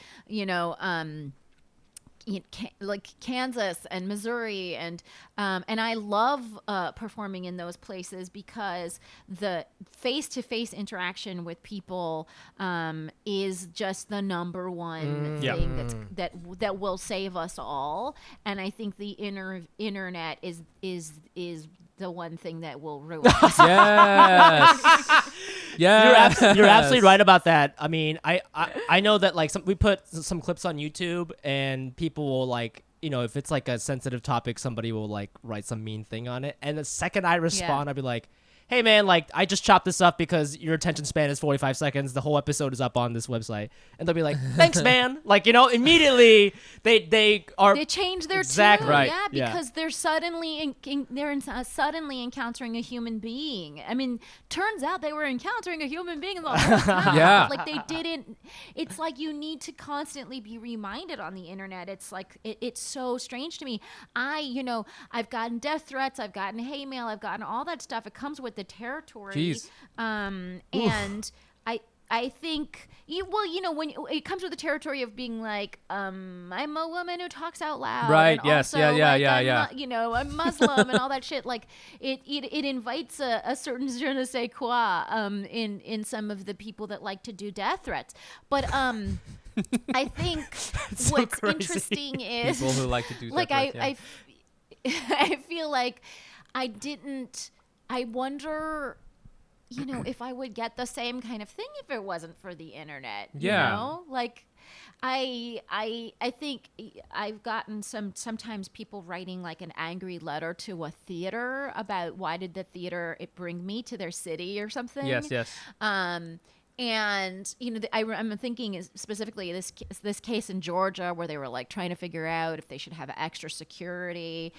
like Kansas and Missouri, and I love performing in those places because the face-to-face interaction with people is just the number one thing that will save us all. And I think the internet is the one thing that will ruin us. Yes. Yeah. You're absolutely right about that. I mean, I know that like we put some clips on YouTube and people will like, if it's like a sensitive topic, somebody will like write some mean thing on it. And the second I respond, I'll be like, hey man, like I just chopped this up because your attention span is 45 seconds. The whole episode is up on this website. And they'll be like, thanks man. Like, immediately they change their exactly tune. right. Yeah, because they're suddenly suddenly encountering a human being. I mean, turns out they were encountering a human being the whole time. Yeah. Like they didn't. It's like you need to constantly be reminded on the internet. It's like it's so strange to me. I've gotten death threats, I've gotten hate mail, I've gotten all that stuff. It comes with the territory. Jeez. And I think when it comes with the territory of being like, I'm a woman who talks out loud. Right. And Yes. also, Yeah. I'm Muslim and all that shit. Like it invites a certain je ne sais quoi in some of the people that like to do death threats. But I think what's crazy. interesting is People who like to do like death threats, I feel like I wonder, if I would get the same kind of thing if it wasn't for the internet. Yeah. Like I think I've gotten sometimes people writing like an angry letter to a theater about why did the theater bring me to their city or something. Yes. And I'm thinking specifically this case in Georgia where they were like trying to figure out if they should have extra security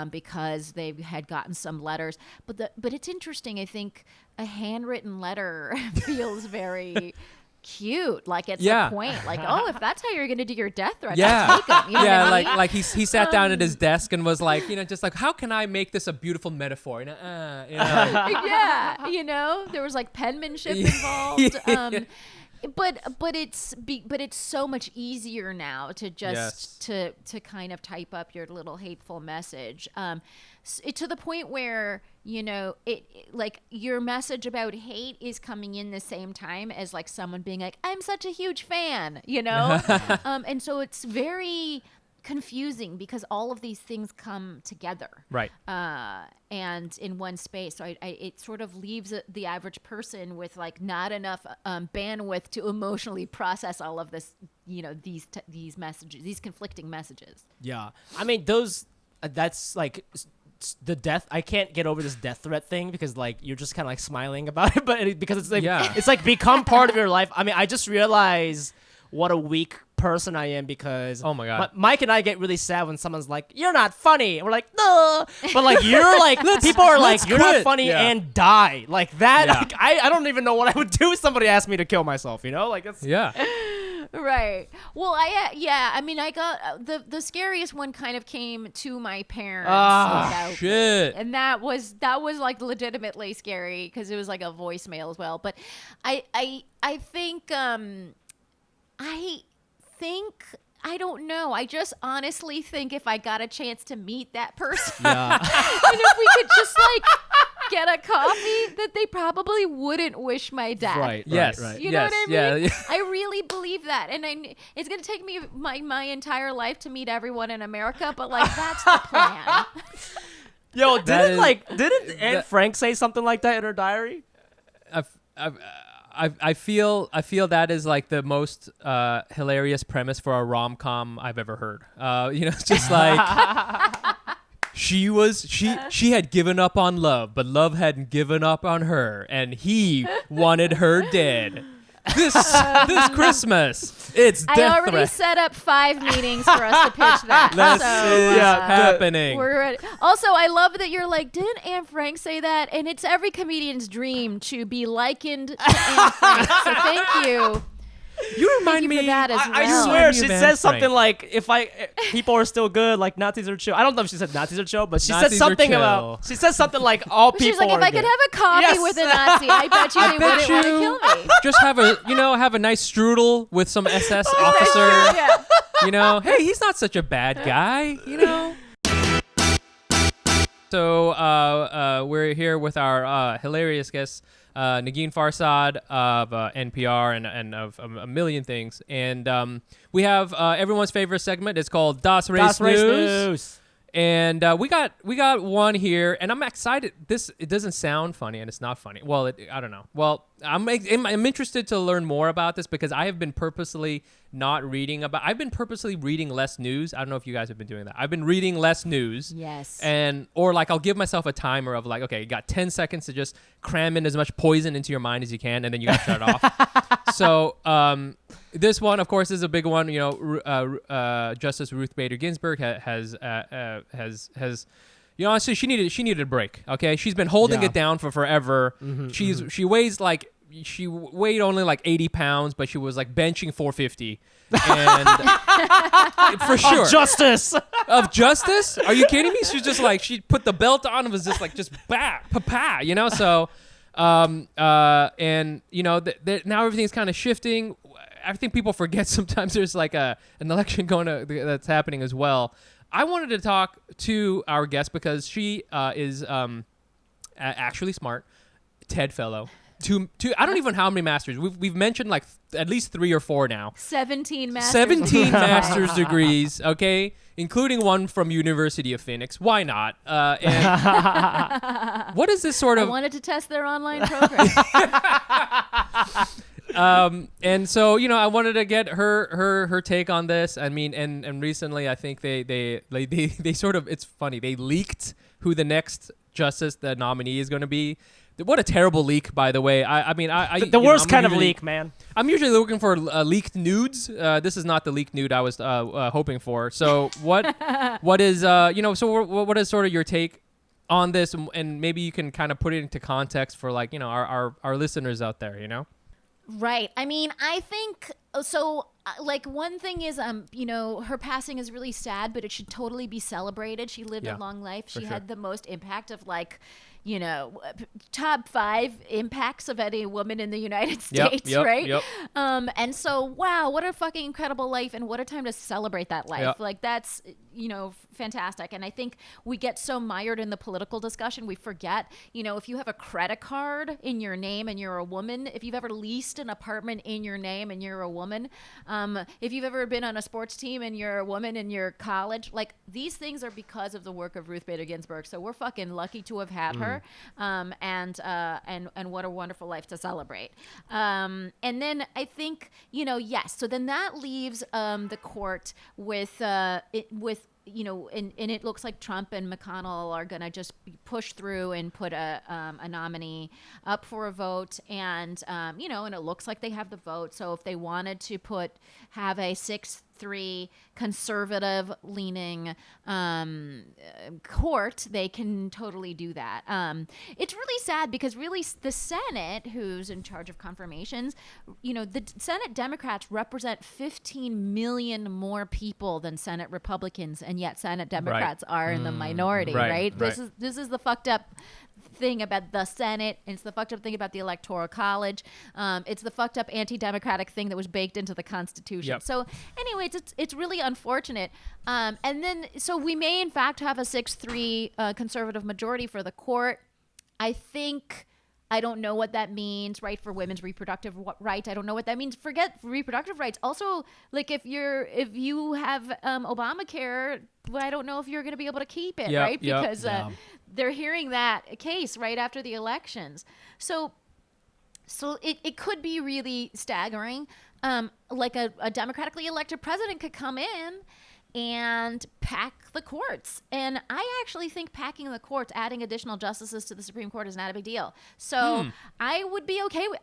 because they had gotten some letters. But it's interesting. I think a handwritten letter feels very cute. Like it's a point. Like, oh, if that's how you're going to do your death threat, I'll take them. You know what I mean? like he sat down at his desk and was like, just like, how can I make this a beautiful metaphor? Yeah, there was like penmanship involved. But it's so much easier now to just to kind of type up your little hateful message. To the point where like your message about hate is coming in the same time as like someone being like, I'm such a huge fan, and so it's very confusing because all of these things come together, Right. And in one space. So it sort of leaves the average person with like not enough bandwidth to emotionally process all of this, these messages, these conflicting messages. Yeah. I mean, that's like the death. I can't get over this death threat thing because like you're just kind of like smiling about it, but because it's like, it's like become part of your life. I mean, I just realized what a weak person I am because oh my god, Mike and I get really sad when someone's like, "You're not funny," and we're like, "No," but like you're like, people are like, "You're not funny," and die like that. Yeah. Like, I don't even know what I would do if somebody asked me to kill myself. Like it's Right. Well, I mean, I got the scariest one kind of came to my parents. Oh shit! And that was like legitimately scary because it was like a voicemail as well. But I think I don't know. I just honestly think if I got a chance to meet that person, and if we could just like get a coffee, that they probably wouldn't wish my death. Right. Yes. Right. You know what I mean? Yeah. I really believe that, and it's gonna take me my entire life to meet everyone in America, but like that's the plan. Yo, didn't Anne Frank say something like that in her diary? I feel that is like the most hilarious premise for a rom-com I've ever heard. It's just like she had given up on love, but love hadn't given up on her, and he wanted her dead. This Christmas, it's I death already threat. set up 5 meetings for us to pitch that. This is happening. We're ready. Also, I love that you're like, didn't Anne Frank say that? And it's every comedian's dream to be likened to Anne Frank. So thank you. You remind Thank you me for that as I well. swear she Van says something Frank. like, "If people are still good, like Nazis are chill." I don't know if she said Nazis are chill, but she Nazis said are something chill. about. She said something like, "All She's people like, if are I could good." have a coffee Yes. with a Nazi, I bet you they wouldn't want to kill me. Just have a nice strudel with some SS officer. Yeah. Hey, he's not such a bad guy. So we're here with our hilarious guest, Negin Farsad of NPR and of a million things. And we have everyone's favorite segment. It's called Das Race News. And we got one here, and I'm excited. It doesn't sound funny, and it's not funny. Well, I don't know. Well, I'm interested to learn more about this because I have been purposely I've been purposely reading less news. I don't know if you guys have been doing that. I've been reading less news. Yes. Or like I'll give myself a timer of like, okay, you got 10 seconds to just cram in as much poison into your mind as you can, and then you got to shut it off. So this one, of course, is a big one. Justice Ruth Bader Ginsburg has honestly, she needed a break. Okay, she's been holding it down for forever. She weighed only like 80 pounds, but she was like benching 450. And for sure. Of justice? Are you kidding me? She's just like, she put the belt on and was just like, pa-pa, So, now everything's kind of shifting. I think people forget sometimes there's like an election that's happening as well. I wanted to talk to our guest because she is actually smart, TED fellow. I don't even know how many masters. We've mentioned like at least 3 or 4 now. 17 masters. 17 master's degrees, okay, including one from University of Phoenix. Why not? And what is this sort I of? wanted to test their online program. And so I wanted to get her take on this. I mean, and recently I think they sort of, it's funny, they leaked who the next justice, the nominee, is going to be. What a terrible leak, by the way. The worst kind of leak, man. I'm usually looking for leaked nudes. This is not the leaked nude I was hoping for. So what is what is sort of your take on this, and maybe you can kind of put it into context for like our listeners out there, Right. I mean, I think so. Like one thing is, her passing is really sad, but it should totally be celebrated. She lived a long life. She had the most impact of top 5 impacts of any woman in the United States, right? Yep. And so, wow, what a fucking incredible life, and what a time to celebrate that life. Yep. Like that's, fantastic. And I think we get so mired in the political discussion, we forget, if you have a credit card in your name and you're a woman, if you've ever leased an apartment in your name and you're a woman, if you've ever been on a sports team and you're a woman in your college, like these things are because of the work of Ruth Bader Ginsburg. So we're fucking lucky to have had her. And what a wonderful life to celebrate. And then I think, yes. So then that leaves the court with and it looks like Trump and McConnell are going to just push through and put a nominee up for a vote. And, and it looks like they have the vote. So if they wanted to have a 6-3 conservative leaning court, they can totally do that. It's really sad because really the Senate, who's in charge of confirmations, the Senate Democrats represent 15 million more people than Senate Republicans, and yet Senate Democrats are in the minority, right? This is the fucked up thing about the Senate, and it's the fucked up thing about the Electoral College. It's the fucked up anti-democratic thing that was baked into the Constitution. Yep. So anyway, it's really unfortunate. And then, so we may in fact have a 6-3 conservative majority for the court. I don't know what that means, right, for women's reproductive rights. I don't know what that means. Forget reproductive rights. Also, like if you have Obamacare, well, I don't know if you're going to be able to keep it, right? Because they're hearing that case right after the elections. So So it could be really staggering. Like a democratically elected president could come in and pack the courts. And I actually think packing the courts, adding additional justices to the Supreme Court is not a big deal. So I would be okay with,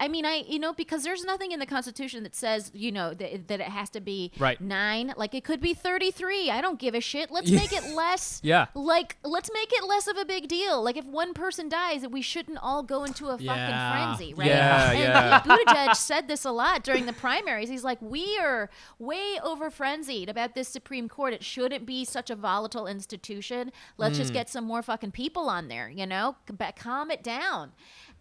because there's nothing in the Constitution that says, that it has to be 9. Like it could be 33. I don't give a shit. Let's make it less. Let's make it less of a big deal. Like if one person dies, we shouldn't all go into a fucking frenzy, right? And Buttigieg said this a lot during the primaries. He's like, we are way over frenzied about this Supreme Court. It shouldn't be such a volatile institution. Let's just get some more fucking people on there, calm it down.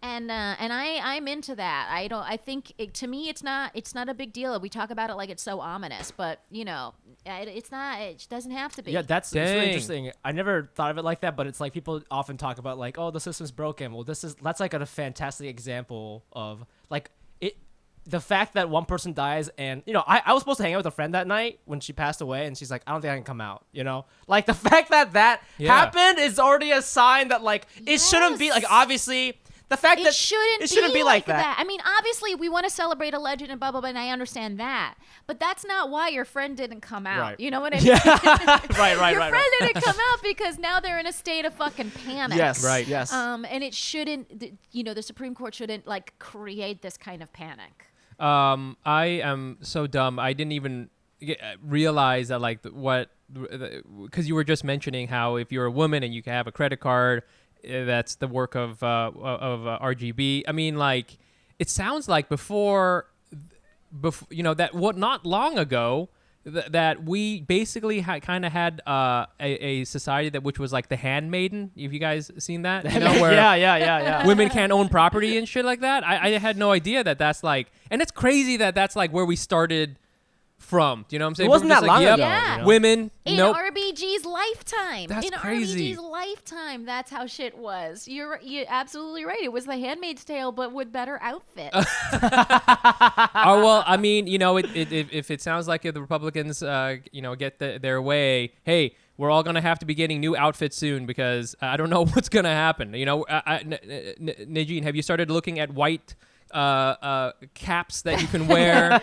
And I'm into that. I think to me it's not a big deal. We talk about it like it's so ominous, but it's not. It doesn't have to be. Yeah, that's it's really interesting. I never thought of it like that, but it's like people often talk about like, oh, the system's broken. Well, that's like a fantastic example of like it. The fact that one person dies, and I was supposed to hang out with a friend that night when she passed away, and she's like, I don't think I can come out. Like the fact that happened is already a sign that like it shouldn't be like obviously. The fact that it shouldn't be like that. I mean, obviously, we want to celebrate a legend and blah, blah, blah, and I understand that. But that's not why your friend didn't come out. Right. You know what I mean? Your friend didn't come out because now they're in a state of fucking panic. Yes. Right. Yes. And it shouldn't, the Supreme Court shouldn't, like, create this kind of panic. I am so dumb. I didn't even realize that, like, because you were just mentioning how if you're a woman and you can have a credit card, that's the work of RGB. I mean, like, it sounds like before that not long ago that we basically had a society which was like the handmaiden. Have you guys seen that? Where yeah. Women can't own property and shit like that. I had no idea that's like, and it's crazy that's like where we started from. Do you know what I'm saying? It wasn't that long ago. Yeah. Women. In RBG's lifetime. That's crazy. RBG's lifetime, that's how shit was. You're absolutely right. It was The Handmaid's Tale, but with better outfits. Oh, well, I mean, if it sounds like if the Republicans, get their way, hey, we're all going to have to be getting new outfits soon because I don't know what's going to happen. Negin, have you started looking at white caps that you can wear,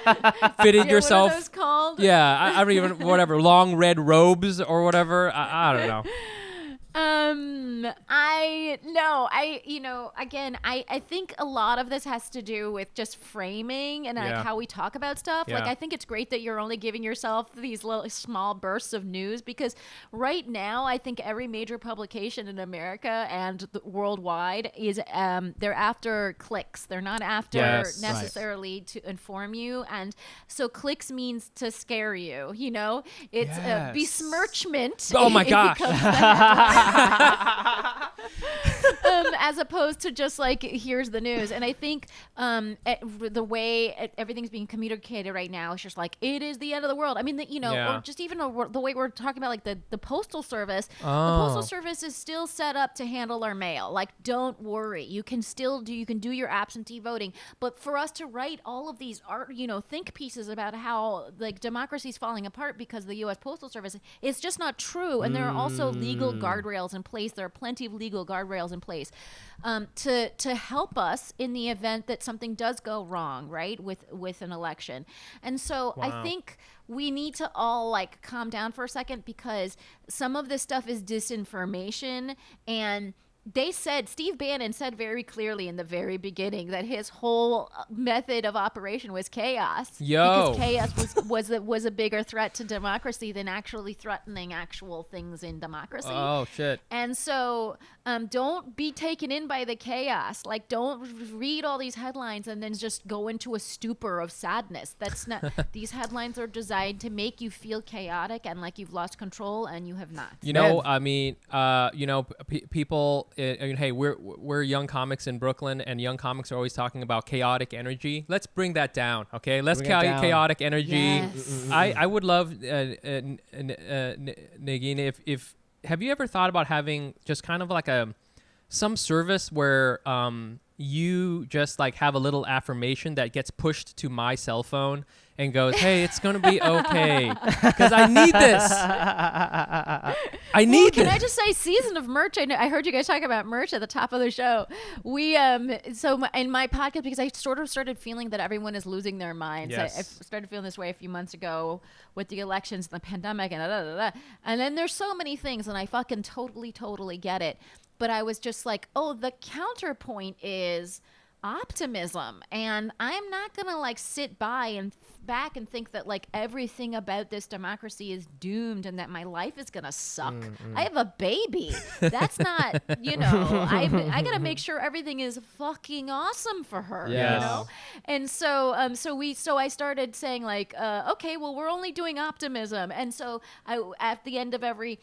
fitted yourself? What are those called? Yeah, I don't even, whatever, long red robes or whatever. I don't know. I think a lot of this has to do with just framing and like how we talk about stuff. Yeah. Like, I think it's great that you're only giving yourself these little small bursts of news because right now I think every major publication in America and worldwide is they're after clicks. They're not after necessarily to inform you, and so clicks means to scare you. It's besmirchment. Oh my gosh. As opposed to just like, here's the news. And I think the way everything's being communicated right now is just like, it is the end of the world. I mean, or just even the way we're talking about like the Postal Service. The Postal Service is still set up to handle our mail. Like, don't worry. You can do your absentee voting. But for us to write all of these think pieces about how like democracy's falling apart because of the U.S. Postal Service, it's just not true. And there are also legal guardrails in place. There are plenty of legal guardrails in place to help us in the event that something does go wrong, right, with an election. And so I think we need to all like calm down for a second because some of this stuff is disinformation. And Steve Bannon said very clearly in the very beginning that his whole method of operation was chaos. Because chaos was a bigger threat to democracy than actually threatening actual things in democracy. Oh, shit. And so don't be taken in by the chaos. Like, don't read all these headlines and then just go into a stupor of sadness. That's not. These headlines are designed to make you feel chaotic and like you've lost control, and you have not. I mean, people. Hey, we're young comics in Brooklyn, and young comics are always talking about chaotic energy. Let's bring that down, okay? Let's chaotic energy. Yes. I would love Negin, if have you ever thought about having just kind of like some service where you just like have a little affirmation that gets pushed to my cell phone and goes, "Hey, it's gonna be okay," because I need this. I need Can this. I just say, season of merch? I heard you guys talk about merch at the top of the show. We in my podcast, because I sort of started feeling that everyone is losing their minds. Yes. I started feeling this way a few months ago with the elections and the pandemic and and then there's so many things, and I fucking totally get it. But I was just like, oh, the counterpoint is optimism, and I'm not gonna like sit by and back and think that like everything about this democracy is doomed and that my life is gonna suck. I have a baby. That's not, you know, I gotta make sure everything is fucking awesome for her. Yes. You know, and so I started saying like, okay, well, we're only doing optimism, and so at the end of every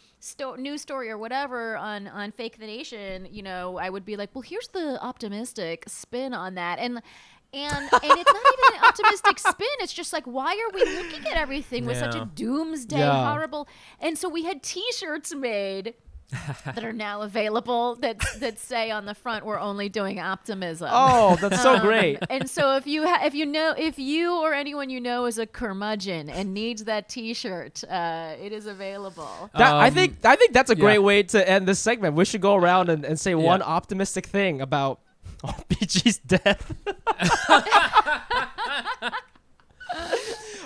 news story or whatever on Fake the Nation, you know, I would be like, well, here's the optimistic spin on that, and it's not even an optimistic spin. It's just like, why are we looking at everything with such a doomsday horrible? And so we had T-shirts made that are now available that say on the front, we're only doing optimism. Oh, that's so great. And so if you or anyone you know is a curmudgeon and needs that T-shirt, it is available. I think that's a great way to end this segment. We should go around and say one optimistic thing about BG's death.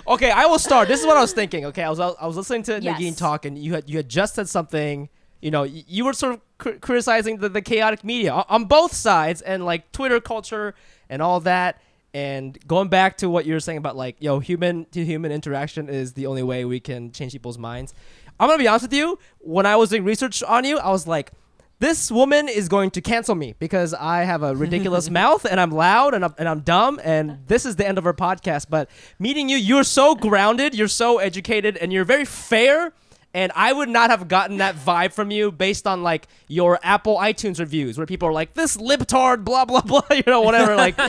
Okay, I will start. This is what I was thinking. Okay, I was listening to Negin talk, and you had just said something. You know, you were sort of criticizing the chaotic media on both sides, and like Twitter culture and all that. And going back to what you were saying about like, human to human interaction is the only way we can change people's minds. I'm gonna be honest with you. When I was doing research on you, I was like, this woman is going to cancel me because I have a ridiculous mouth and I'm loud and I'm dumb, and this is the end of our podcast. But meeting you, you're so grounded, you're so educated, and you're very fair. And I would not have gotten that vibe from you based on like your Apple iTunes reviews where people are like, this libtard, blah, blah, blah, whatever. Like,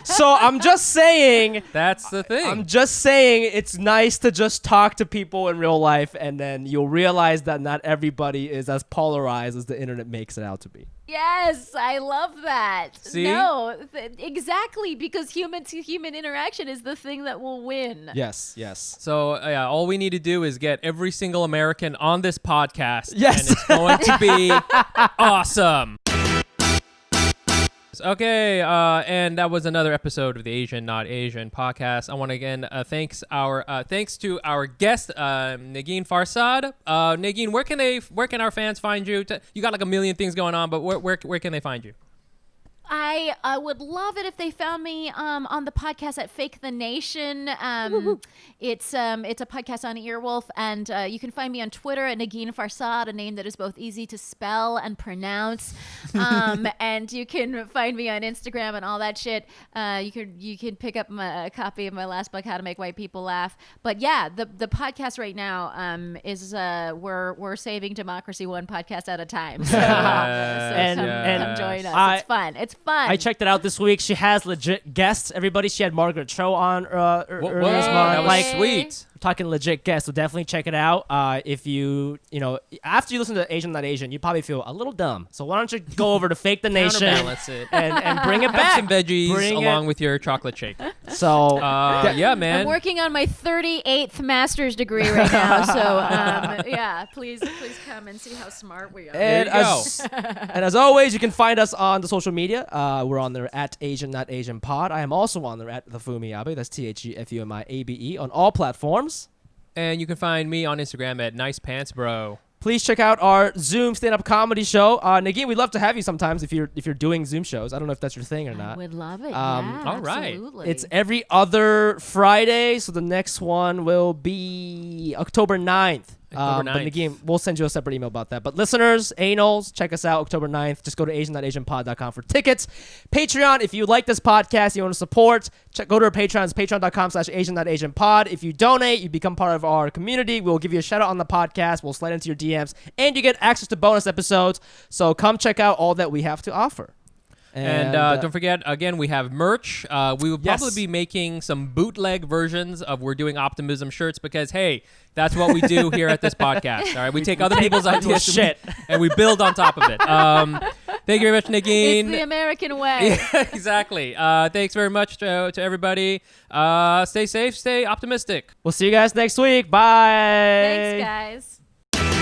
so I'm just saying. That's the thing. I'm just saying it's nice to just talk to people in real life, and then you'll realize that not everybody is as polarized as the internet makes it out to be. Yes, I love that. See? No, exactly, because human to human interaction is the thing that will win. Yes. So all we need to do is get every single American on this podcast. Yes. And it's going to be awesome. Okay, and that was another episode of the Asian Not Asian podcast. I want to again thanks to our guest Negin Farsad. Negin, where can our fans find you? You got like a million things going on, but where can they find you? I would love it if they found me on the podcast at Fake the Nation. It's a podcast on Earwolf, and you can find me on Twitter at Negin Farsad, a name that is both easy to spell and pronounce. And you can find me on Instagram and all that shit. You can pick up a copy of my last book, How to Make White People Laugh. But yeah, the podcast right now is we're saving democracy one podcast at a time. So, come join us. It's fun. It's fun. I checked it out this week. She has legit guests. Everybody, she had Margaret Cho on earlier this month. That was Like, sweet. talking legit guests, so definitely check it out. If after you listen to Asian Not Asian, you probably feel a little dumb. So why don't you go over to Fake the Nation Counterbalance it. and bring it Have back. some veggies along with your chocolate shake. So yeah, man. I'm working on my 38th master's degree right now, so please come and see how smart we are. And There you go. and as always, you can find us on the social media. We're on there at AsianNotAsianPod. I am also on there at the Fumiabe. That's TheFumiAbe on all platforms. And you can find me on Instagram at Nice Pants Bro. Please check out our Zoom stand-up comedy show. Negin, we'd love to have you sometimes if you're doing Zoom shows. I don't know if that's your thing or not. I would love it. all right. Absolutely. It's every other Friday, so the next one will be October 9th. October 9th. But again, we'll send you a separate email about that. But listeners, anals, check us out October 9th. Just go to AsianNotAsianPod.com for tickets. Patreon, if you like this podcast, you want to support, go to our Patreon. It's patreon.com/AsianNotAsianPod. If you donate, you become part of our community. We'll give you a shout out on the podcast. We'll slide into your DMs, and you get access to bonus episodes. So come check out all that we have to offer. And don't forget, again, we have merch. We will probably be making some bootleg versions of We're Doing Optimism shirts because, hey, that's what we do here at this podcast. All right, we take other people's ideas shit. and we build on top of it. Thank you very much, Negin. It's the American way. Yeah, exactly. Thanks very much to everybody. Stay safe, stay optimistic. We'll see you guys next week. Bye. Thanks, guys.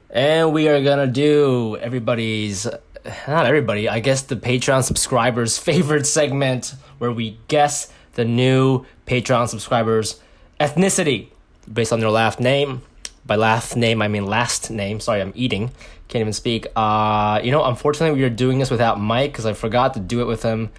And we are gonna do not everybody, I guess the Patreon subscribers' favorite segment where we guess the new Patreon subscribers' ethnicity based on their last name. By last name, I mean last name. Sorry, I'm eating. Can't even speak. Unfortunately, we are doing this without Mike because I forgot to do it with him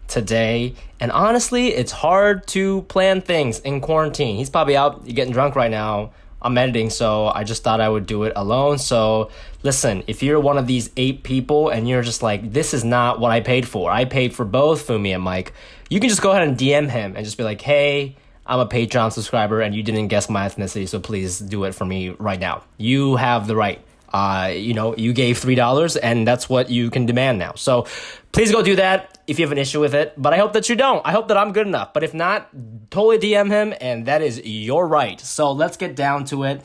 today. And honestly, it's hard to plan things in quarantine. He's probably out getting drunk right now. I'm editing, so I just thought I would do it alone. So listen, if you're one of these 8 people and you're just like, this is not what I paid for. I paid for both Fumi and Mike. You can just go ahead and DM him and just be like, hey, I'm a Patreon subscriber and you didn't guess my ethnicity, so please do it for me right now. You have the right. You gave $3 and that's what you can demand now. So please go do that if you have an issue with it. But I hope that you don't. I hope that I'm good enough. But if not, totally DM him and that is your right. So let's get down to it.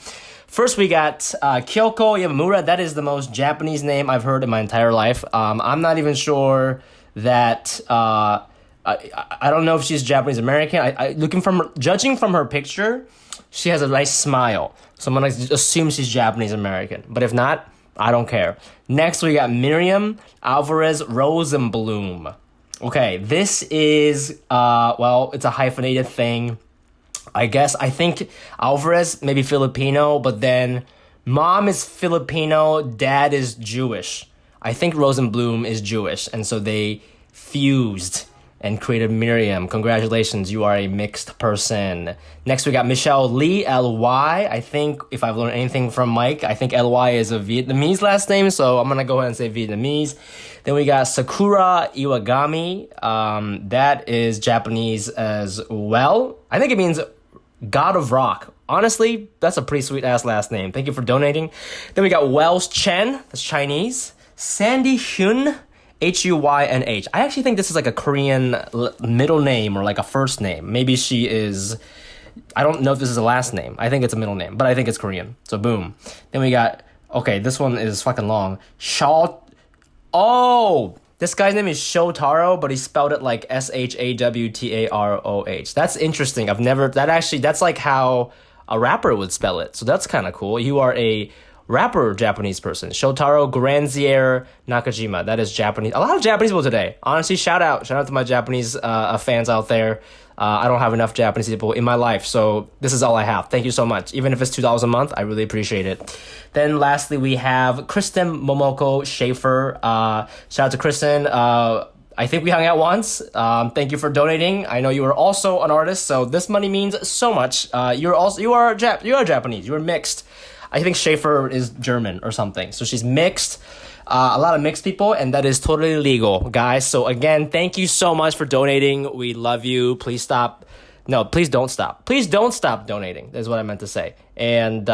First, we got Kyoko Yamamura. That is the most Japanese name I've heard in my entire life. I'm not even sure that... I don't know if she's Japanese American. Judging from her picture, she has a nice smile. So I'm gonna assume she's Japanese American. But if not, I don't care. Next, we got Miriam Alvarez Rosenblum. Okay, this is it's a hyphenated thing. I think Alvarez maybe Filipino, but then mom is Filipino, dad is Jewish. I think Rosenblum is Jewish, and so they fused and created Miriam. Congratulations, you are a mixed person. Next, we got Michelle Lee, L-Y. I think if I've learned anything from Mike, I think L-Y is a Vietnamese last name, so I'm gonna go ahead and say Vietnamese. Then we got Sakura Iwagami. That is Japanese as well. I think it means God of Rock. Honestly, that's a pretty sweet-ass last name. Thank you for donating. Then we got Wells Chen. That's Chinese. Sandy Hyun. Huynh. I actually think this is like a Korean middle name or like a first name. Maybe she is... I don't know if this is a last name. I think it's a middle name, but I think it's Korean. So boom. Then we got... Okay, this one is fucking long. This guy's name is Shotaro, but he spelled it like Shawtaroh. That's interesting. That's like how a rapper would spell it. So that's kind of cool. You are a rapper Japanese person. Shotaro Granzier Nakajima. That is Japanese. A lot of Japanese people today. Honestly, shout out to my Japanese fans out there. I don't have enough Japanese people in my life, so this is all I have. Thank you so much. Even if it's $2 a month, I really appreciate it. Then lastly, we have Kristen Momoko Schaefer. Shout out to Kristen. I think we hung out once. Thank you for donating. I know you are also an artist, so this money means so much. You are Japanese. You are mixed. I think Schaefer is German or something. So she's mixed. A lot of mixed people, and that is totally legal, guys. So again, thank you so much for donating. We love you. Please stop. No, please don't stop. Please don't stop donating. That's what I meant to say. And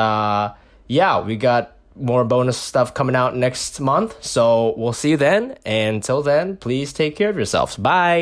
we got more bonus stuff coming out next month. So we'll see you then. And until then, please take care of yourselves. Bye.